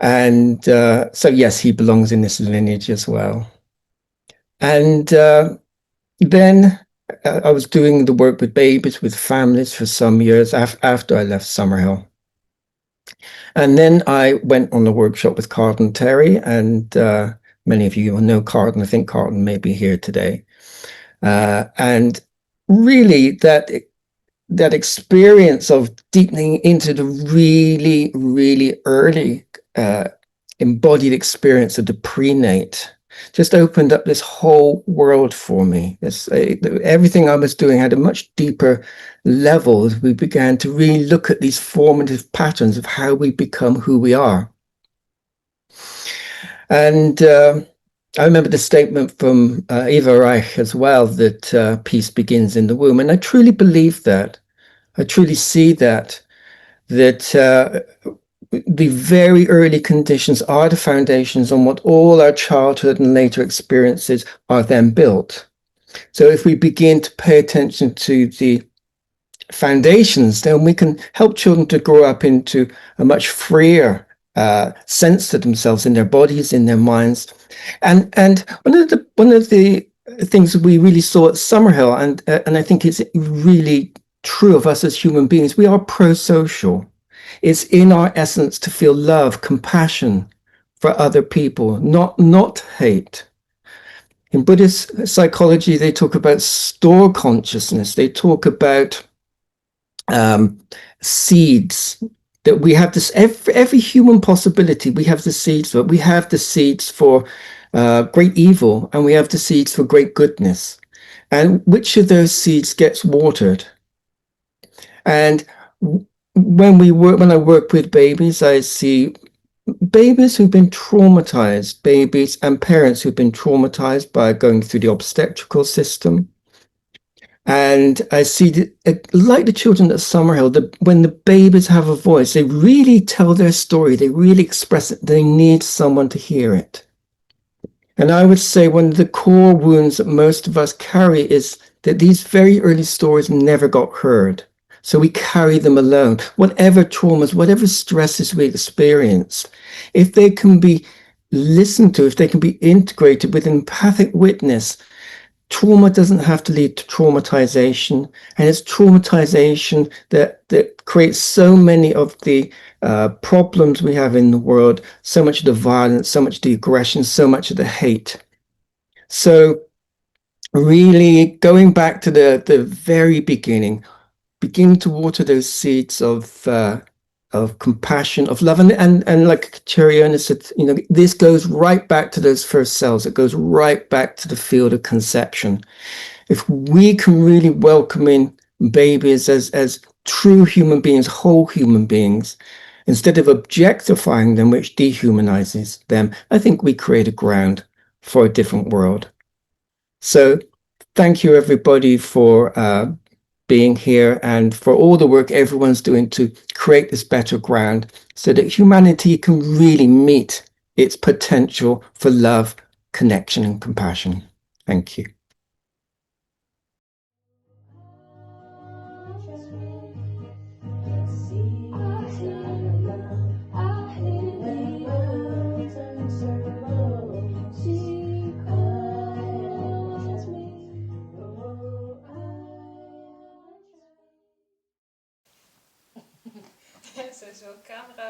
And so yes, he belongs in this lineage as well. And then I was doing the work with babies, with families for some years after I left Summerhill. And then I went on a workshop with Carlton Terry, and many of you will know Carlton. I think Carlton may be here today. And really that experience of deepening into the really, really early embodied experience of the prenate, just opened up this whole world for me. Everything I was doing had a much deeper level as we began to really look at these formative patterns of how we become who we are. And I remember the statement from Eva Reich as well, that peace begins in the womb. And I truly believe that. I truly see that the very early conditions are the foundations on what all our childhood and later experiences are then built. So if we begin to pay attention to the foundations, then we can help children to grow up into a much freer sense to themselves in their bodies, in their minds. And one of the things we really saw at Summerhill, and I think it's really true of us as human beings, we are pro-social. It's in our essence to feel love, compassion for other people, not hate. In Buddhist psychology, they talk about store consciousness. They talk about seeds, that we have this, every human possibility, we have the seeds for it. We have the seeds for great evil, and we have the seeds for great goodness. And which of those seeds gets watered? And when I work with babies, I see babies who've been traumatized, babies and parents who've been traumatized by going through the obstetrical system. And I see, like the children at Summerhill, when the babies have a voice, they really tell their story, they really express it, they need someone to hear it. And I would say one of the core wounds that most of us carry is that these very early stories never got heard. So we carry them alone. Whatever traumas, whatever stresses we experienced, if they can be listened to, if they can be integrated with empathic witness, trauma doesn't have to lead to traumatization. And it's traumatization that creates so many of the problems we have in the world, so much of the violence, so much of the aggression, so much of the hate. So really going back to the very beginning, begin to water those seeds of compassion, of love, and like Cheriona said, this goes right back to those first cells. It goes right back to the field of conception. If we can really welcome in babies as true human beings, whole human beings, instead of objectifying them, which dehumanizes them, I think we create a ground for a different world. So thank you, everybody, for being here and for all the work everyone's doing to create this better ground so that humanity can really meet its potential for love, connection, and compassion. Thank you. Zo'n camera.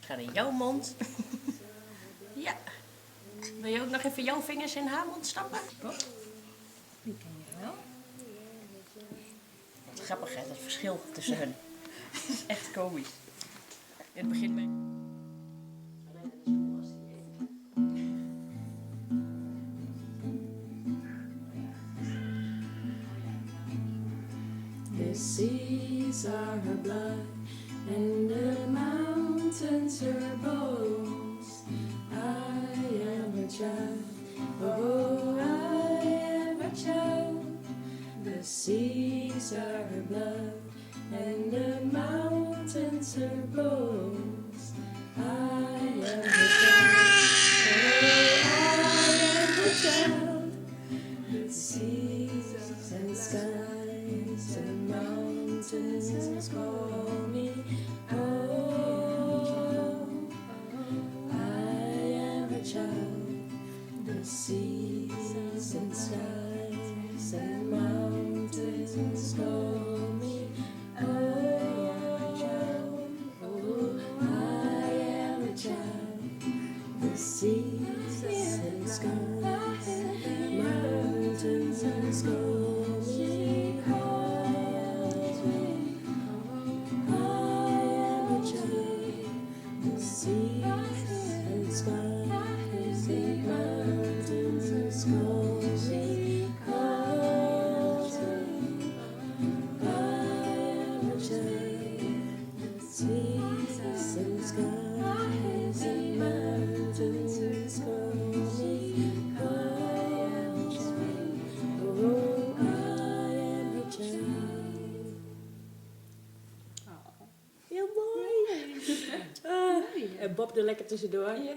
Ga in jouw mond. Ja. Wil je ook nog even jouw vingers in haar mond stappen? Die ken je wel. Grappig hè, dat verschil tussen hen. Dat is echt komisch. In het begin ben The seas are her blood, and the mountains her bones. I am her child, oh, I am her child. The seas are her blood, and the mountains her bones. I am her child, oh, I am her child. The seas and skies and mountains call me. Oh, I am a child. The seas and skies and mountains call me. Oh, I am a child. The seas and skies and mountains call me. seas and skies and mountains call me home. Oh, I am her child. Heel mooi. En Bob er lekker tussendoor. Ja.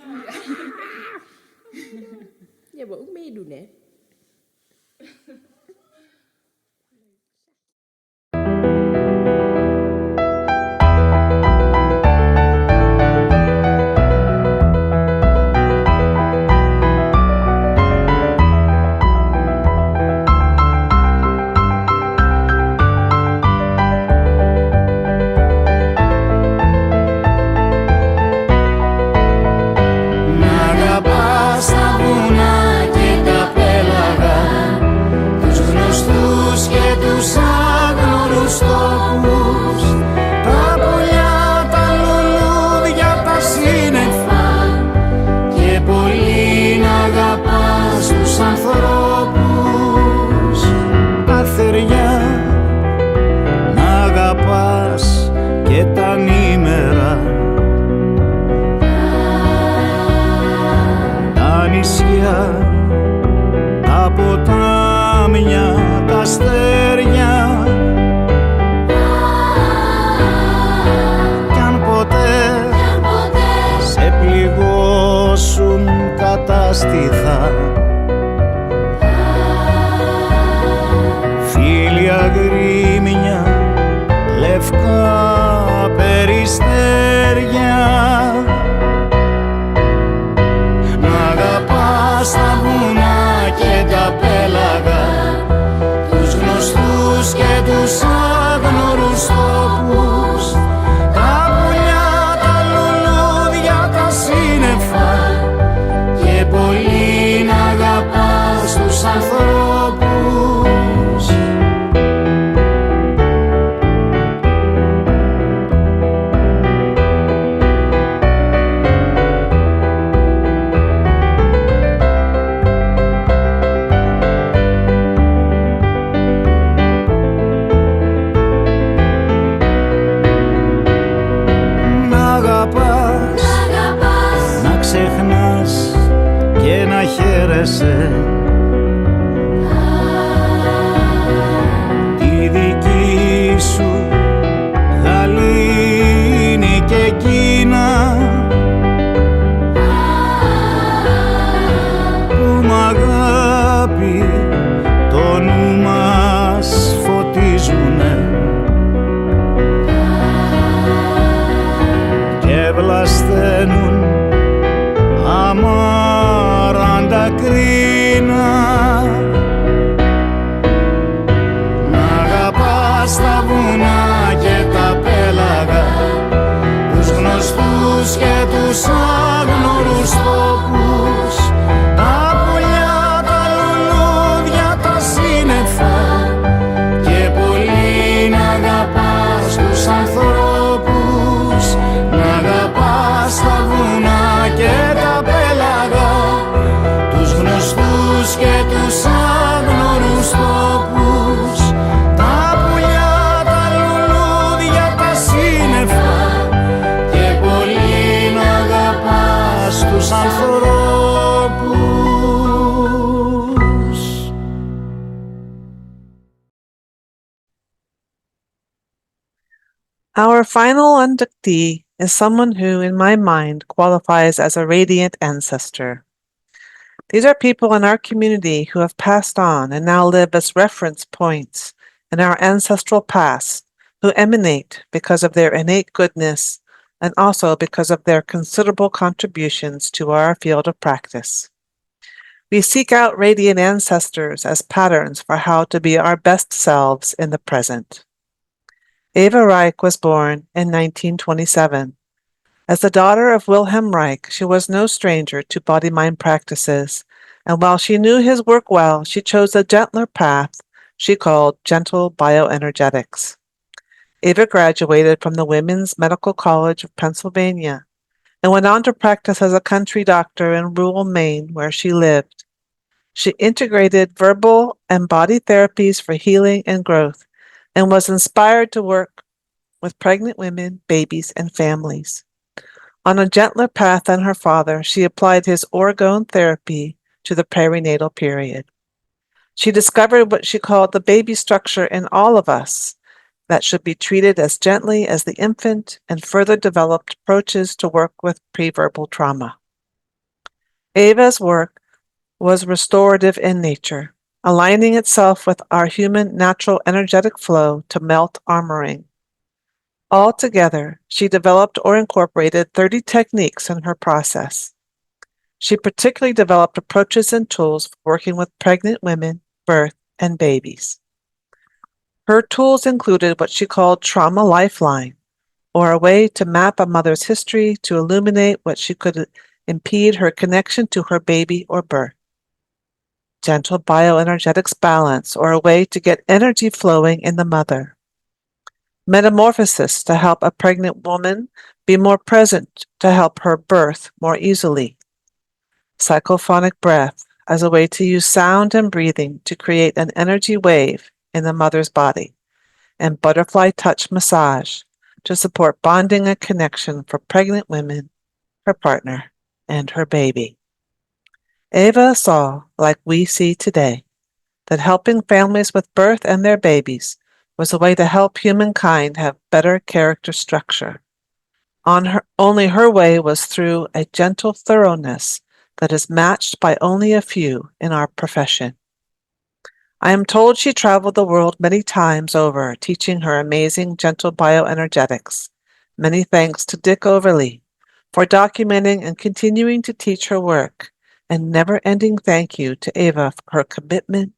Jij wil ook meedoen, hè? Τα ποτάμια, τα αστέρια, κι αν ποτέ σε πληγώσουν κατάστηθα, φίλια γκρίμια, λευκά περιστέρια, στα βουνά και τα πέλαγα, τους γνωστούς και τους άγνωρους τόπους, τα πουλιά, τα λουλούδια, τα σύννεφα και πολύ να αγαπάς τους ανθρώπους. Και να χαίρεσαι τη δική σου γαλήνη και Κίνα που μ' αγάπη το νου μας φωτίζουνε και βλασταίνουν αμάραντα κρίνα. Να αγαπάς τα βουνά και τα πέλαγα, τους γνωστούς και τους άγνωρους τόπους, τα πουλιά, τα λουλούδια, τα σύννεφα και πολύ να αγαπάς τους ανθρώπους. Να αγαπάς τα βουνά και τα πέλαγα, τους γνωστούς και τους άγνωρους τόπους, τα πουλιά, τα λουλούδια, τα σύννεφα και πολύ να αγαπάς τους ανθρώπους. Our final inductee is someone who, in my mind, qualifies as a radiant ancestor. These are people in our community who have passed on and now live as reference points in our ancestral past, who emanate because of their innate goodness and also because of their considerable contributions to our field of practice. We seek out radiant ancestors as patterns for how to be our best selves in the present. Eva Reich was born in 1927. As the daughter of Wilhelm Reich, she was no stranger to body-mind practices, and while she knew his work well, she chose a gentler path she called gentle bioenergetics. Eva graduated from the Women's Medical College of Pennsylvania and went on to practice as a country doctor in rural Maine, where she lived. She integrated verbal and body therapies for healing and growth, and was inspired to work with pregnant women, babies, and families. On a gentler path than her father, she applied his orgone therapy to the perinatal period. She discovered what she called the baby structure in all of us that should be treated as gently as the infant, and further developed approaches to work with preverbal trauma. Eva's work was restorative in nature, aligning itself with our human natural energetic flow to melt armoring. Altogether, she developed or incorporated 30 techniques in her process. She particularly developed approaches and tools for working with pregnant women, birth, and babies. Her tools included what she called Trauma Lifeline, or a way to map a mother's history to illuminate what she could impede her connection to her baby or birth. Gentle Bioenergetics Balance, or a way to get energy flowing in the mother. Metamorphosis, to help a pregnant woman be more present to help her birth more easily. Psychophonic breath, as a way to use sound and breathing to create an energy wave in the mother's body. And butterfly touch massage, to support bonding and connection for pregnant women, her partner, and her baby. Eva saw, like we see today, that helping families with birth and their babies was a way to help humankind have better character structure. Only her way was through a gentle thoroughness that is matched by only a few in our profession. I am told she traveled the world many times over, teaching her amazing gentle bioenergetics. Many thanks to Dick Overly for documenting and continuing to teach her work, and never-ending thank you to Eva for her commitment,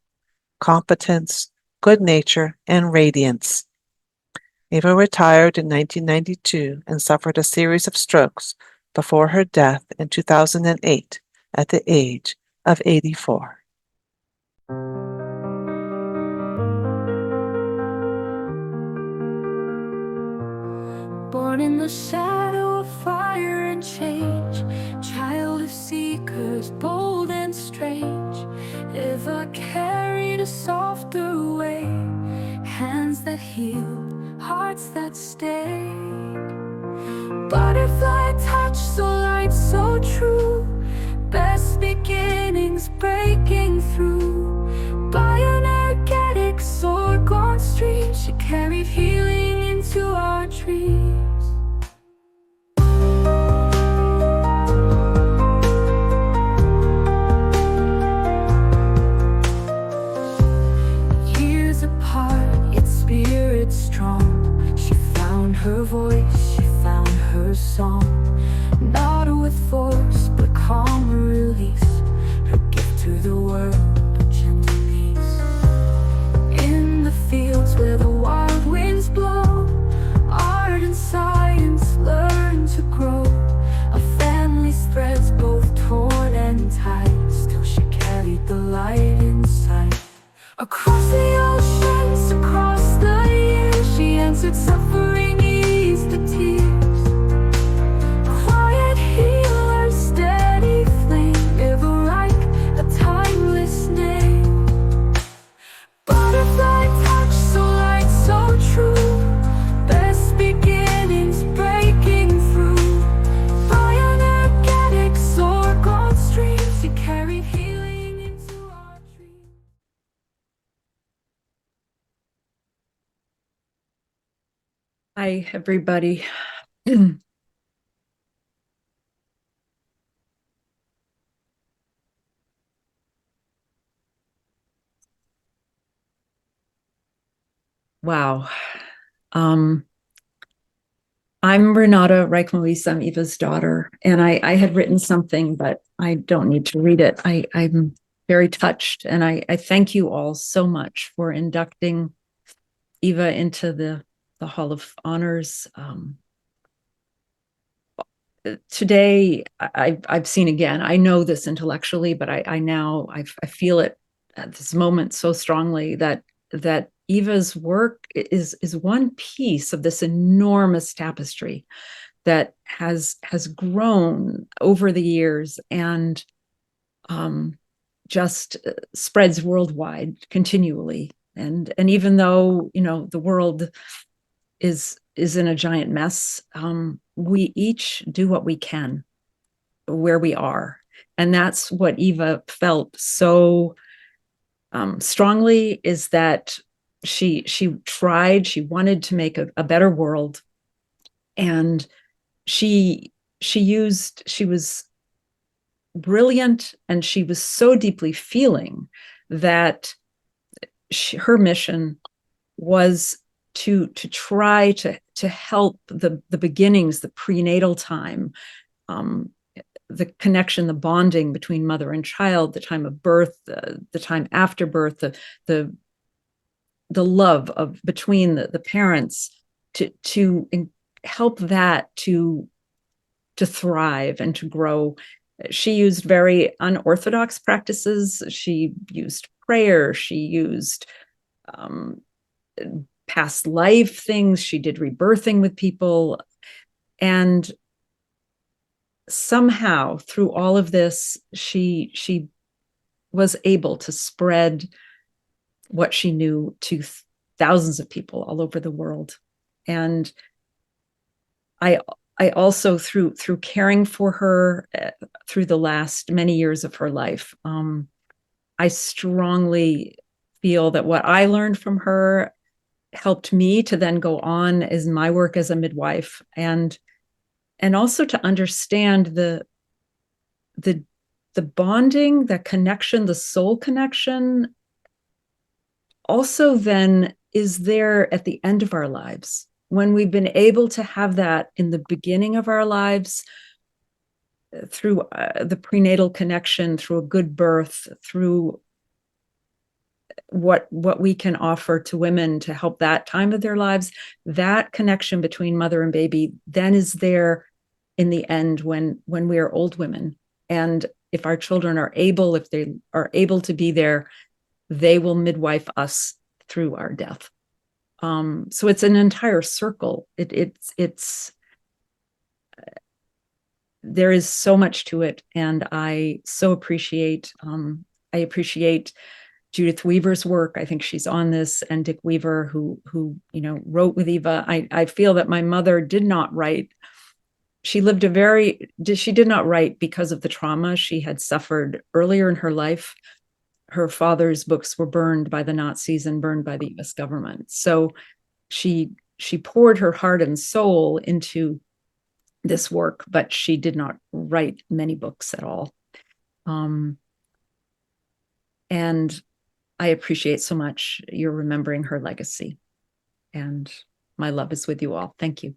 competence, good nature, and radiance. Eva retired in 1992 and suffered a series of strokes before her death in 2008 at the age of 84. Born in the shadow of fire and change, child of seekers, bold and strange. Eva carried a softer way, hands that healed, hearts that stayed. Butterfly touch, so light, so true. Best beginnings breaking through. Bioenergetics, orgone stream. She carried healing into our dreams. Years apart, yet spirit strong. She found her voice, she found her song. Not with force, but calm release. Her gift to the world, a gentle peace. In the fields where the wild winds blow, art and science learn to grow. A family spreads both torn and tied. Still she carried the light inside. Across the oceans, across the years, she answered suffering, eased the tears. Quiet healer, steady flame, ever like a timeless name. Butterfly touch, so light, so true. Best beginnings breaking through. Bioenergetics, orgone streams. She carried healing into our dreams. Hi, everybody. Wow. I'm Renata Reich-Moise. I'm Eva's daughter, and I had written something, but I don't need to read it. I'm very touched, and I thank you all so much for inducting Eva into the Hall of Honors. Today, I've seen again, I know this intellectually, but I feel it at this moment so strongly that Eva's work is one piece of this enormous tapestry that has grown over the years and just spreads worldwide continually. And even though, the world is is in a giant mess. We each do what we can where we are. And that's what Eva felt so strongly, is that she tried, she wanted to make a better world. And she was brilliant, and she was so deeply feeling that her mission was to try to help the beginnings, the prenatal time, the connection, the bonding between mother and child, the time of birth, the time after birth, the love of between the parents, to help that to thrive and to grow. She used very unorthodox practices. She used prayer. She used past life things. She did rebirthing with people. And somehow through all of this, she was able to spread what she knew to thousands of people all over the world. And I also, through caring for her through the last many years of her life, I strongly feel that what I learned from her helped me to then go on as my work as a midwife, and also to understand the bonding, that connection, the soul connection, also then is there at the end of our lives. When we've been able to have that in the beginning of our lives, through the prenatal connection, through a good birth, through what we can offer to women to help that time of their lives, that connection between mother and baby then is there in the end when we are old women. And if our children are able, if they are able to be there, they will midwife us through our death. So it's an entire circle. It's there is so much to it, and I so appreciate Judith Weaver's work. I think she's on this, and Dick Weaver, who wrote with Eva. I feel that my mother did not write. She did not write because of the trauma she had suffered earlier in her life. Her father's books were burned by the Nazis and burned by the US government. So she poured her heart and soul into this work, but she did not write many books at all. And I appreciate so much your remembering her legacy. And my love is with you all. Thank you.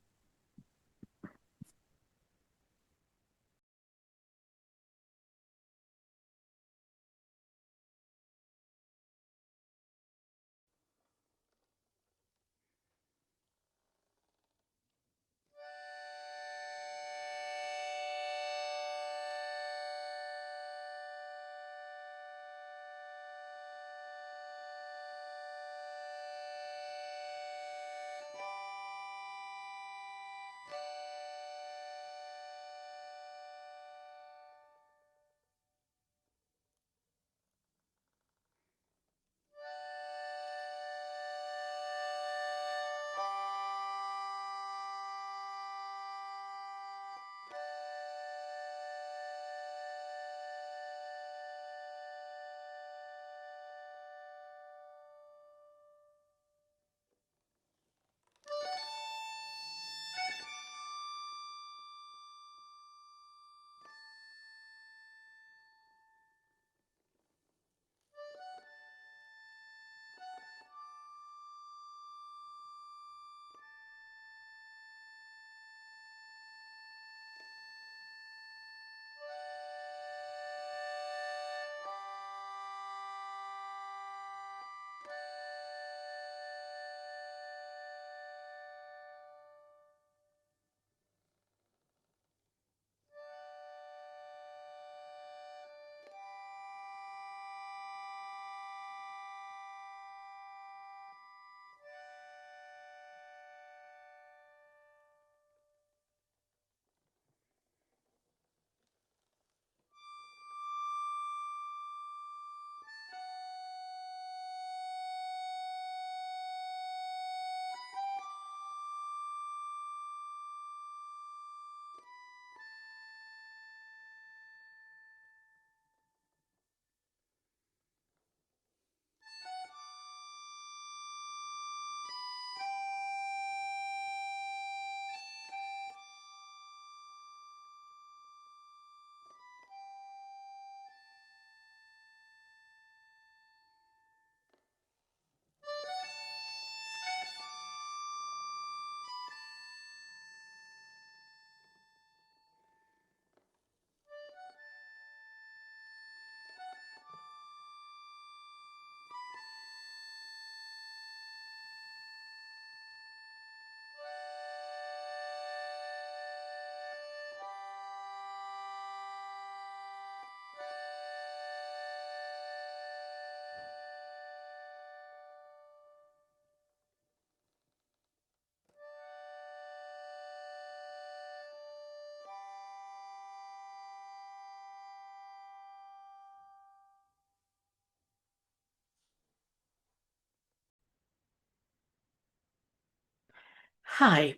Hi.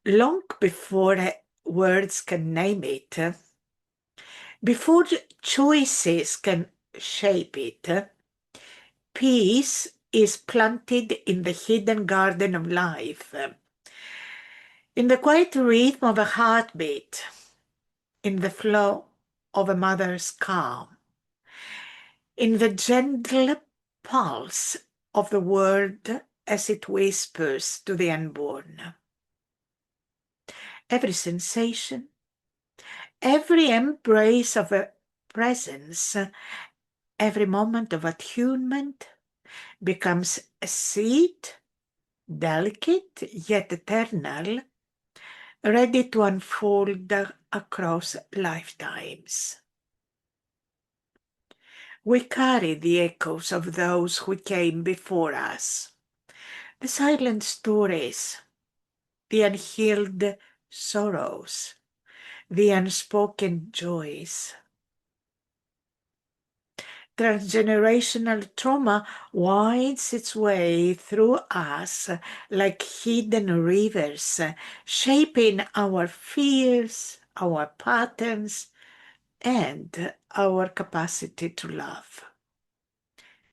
Long before words can name it, before choices can shape it, peace is planted in the hidden garden of life, in the quiet rhythm of a heartbeat, in the flow of a mother's calm, in the gentle pulse of the word as it whispers to the unborn. Every sensation, every embrace of a presence, every moment of attunement becomes a seed, delicate yet eternal, ready to unfold across lifetimes. We carry the echoes of those who came before us, the silent stories, the unhealed sorrows, the unspoken joys. Transgenerational trauma winds its way through us like hidden rivers, shaping our fears, our patterns, and our capacity to love.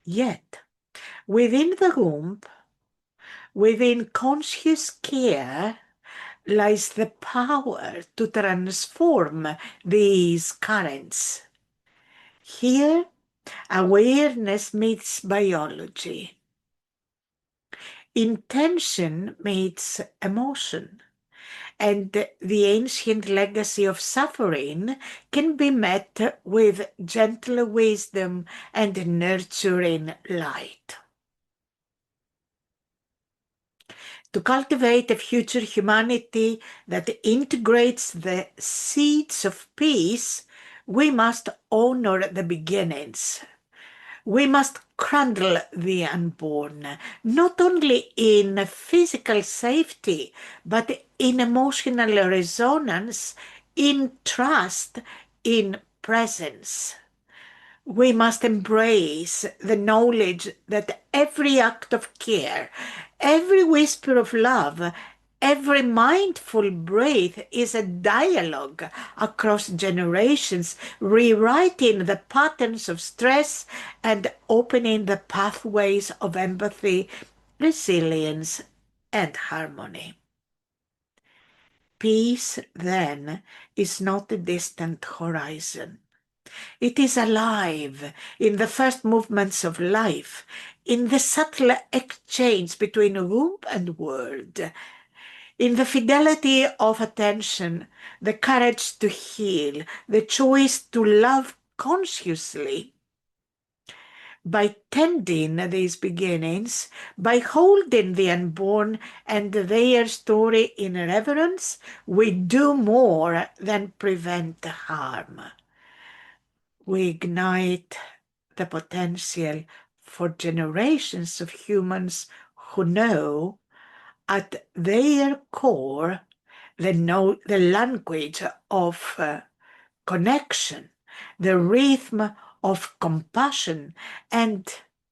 Yet, within the womb, within conscious care, lies the power to transform these currents. Here, awareness meets biology. Intention meets emotion. And the ancient legacy of suffering can be met with gentle wisdom and nurturing light. To cultivate a future humanity that integrates the seeds of peace, we must honor the beginnings. We must cradle the unborn, not only in physical safety, but in emotional resonance, in trust, in presence. We must embrace the knowledge that every act of care, every whisper of love, every mindful breath is a dialogue across generations, rewriting the patterns of stress and opening the pathways of empathy, resilience, and harmony. Peace, then, is not a distant horizon. It is alive in the first movements of life, in the subtle exchange between womb and word, in the fidelity of attention, the courage to heal, the choice to love consciously. By tending these beginnings, by holding the unborn and their story in reverence, we do more than prevent harm. We ignite the potential for generations of humans who know at their core the language of connection, the rhythm of compassion, and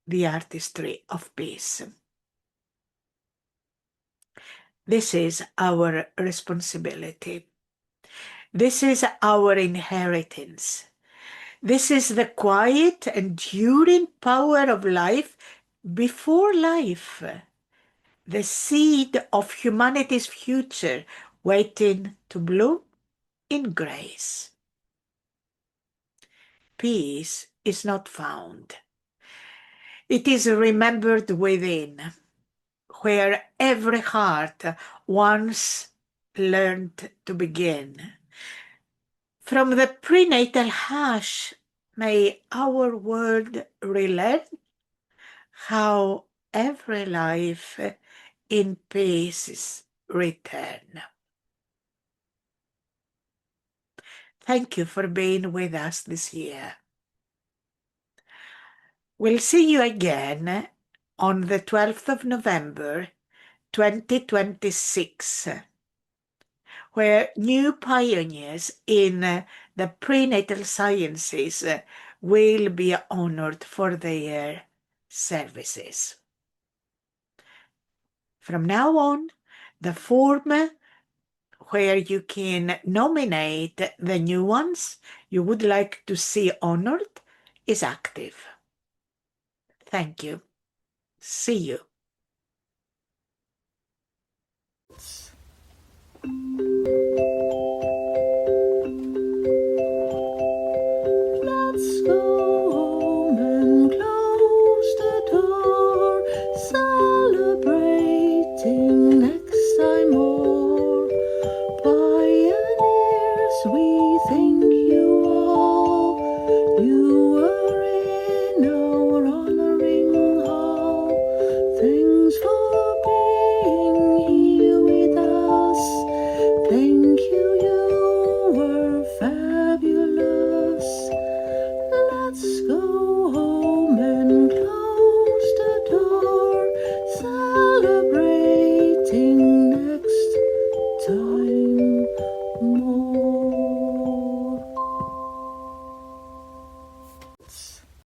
the artistry of peace. This is our responsibility. This is our inheritance. This is the quiet, enduring power of life before life, the seed of humanity's future waiting to bloom in grace. Peace is not found. It is remembered within, where every heart once learned to begin. From the prenatal hush, may our world relearn how every life in peace return. Thank you for being with us this year. We'll see you again on the 12th of November, 2026, where new pioneers in the prenatal sciences will be honored for their services. From now on, the form where you can nominate the new ones you would like to see honored is active. Thank you. See you. Let's go home and close the door, celebrating next time more. Pioneers, we thank you all. You were in our honoring hall. Thanks for being here with us. Thank you, you were fabulous. Let's go home and close the door, celebrating next time.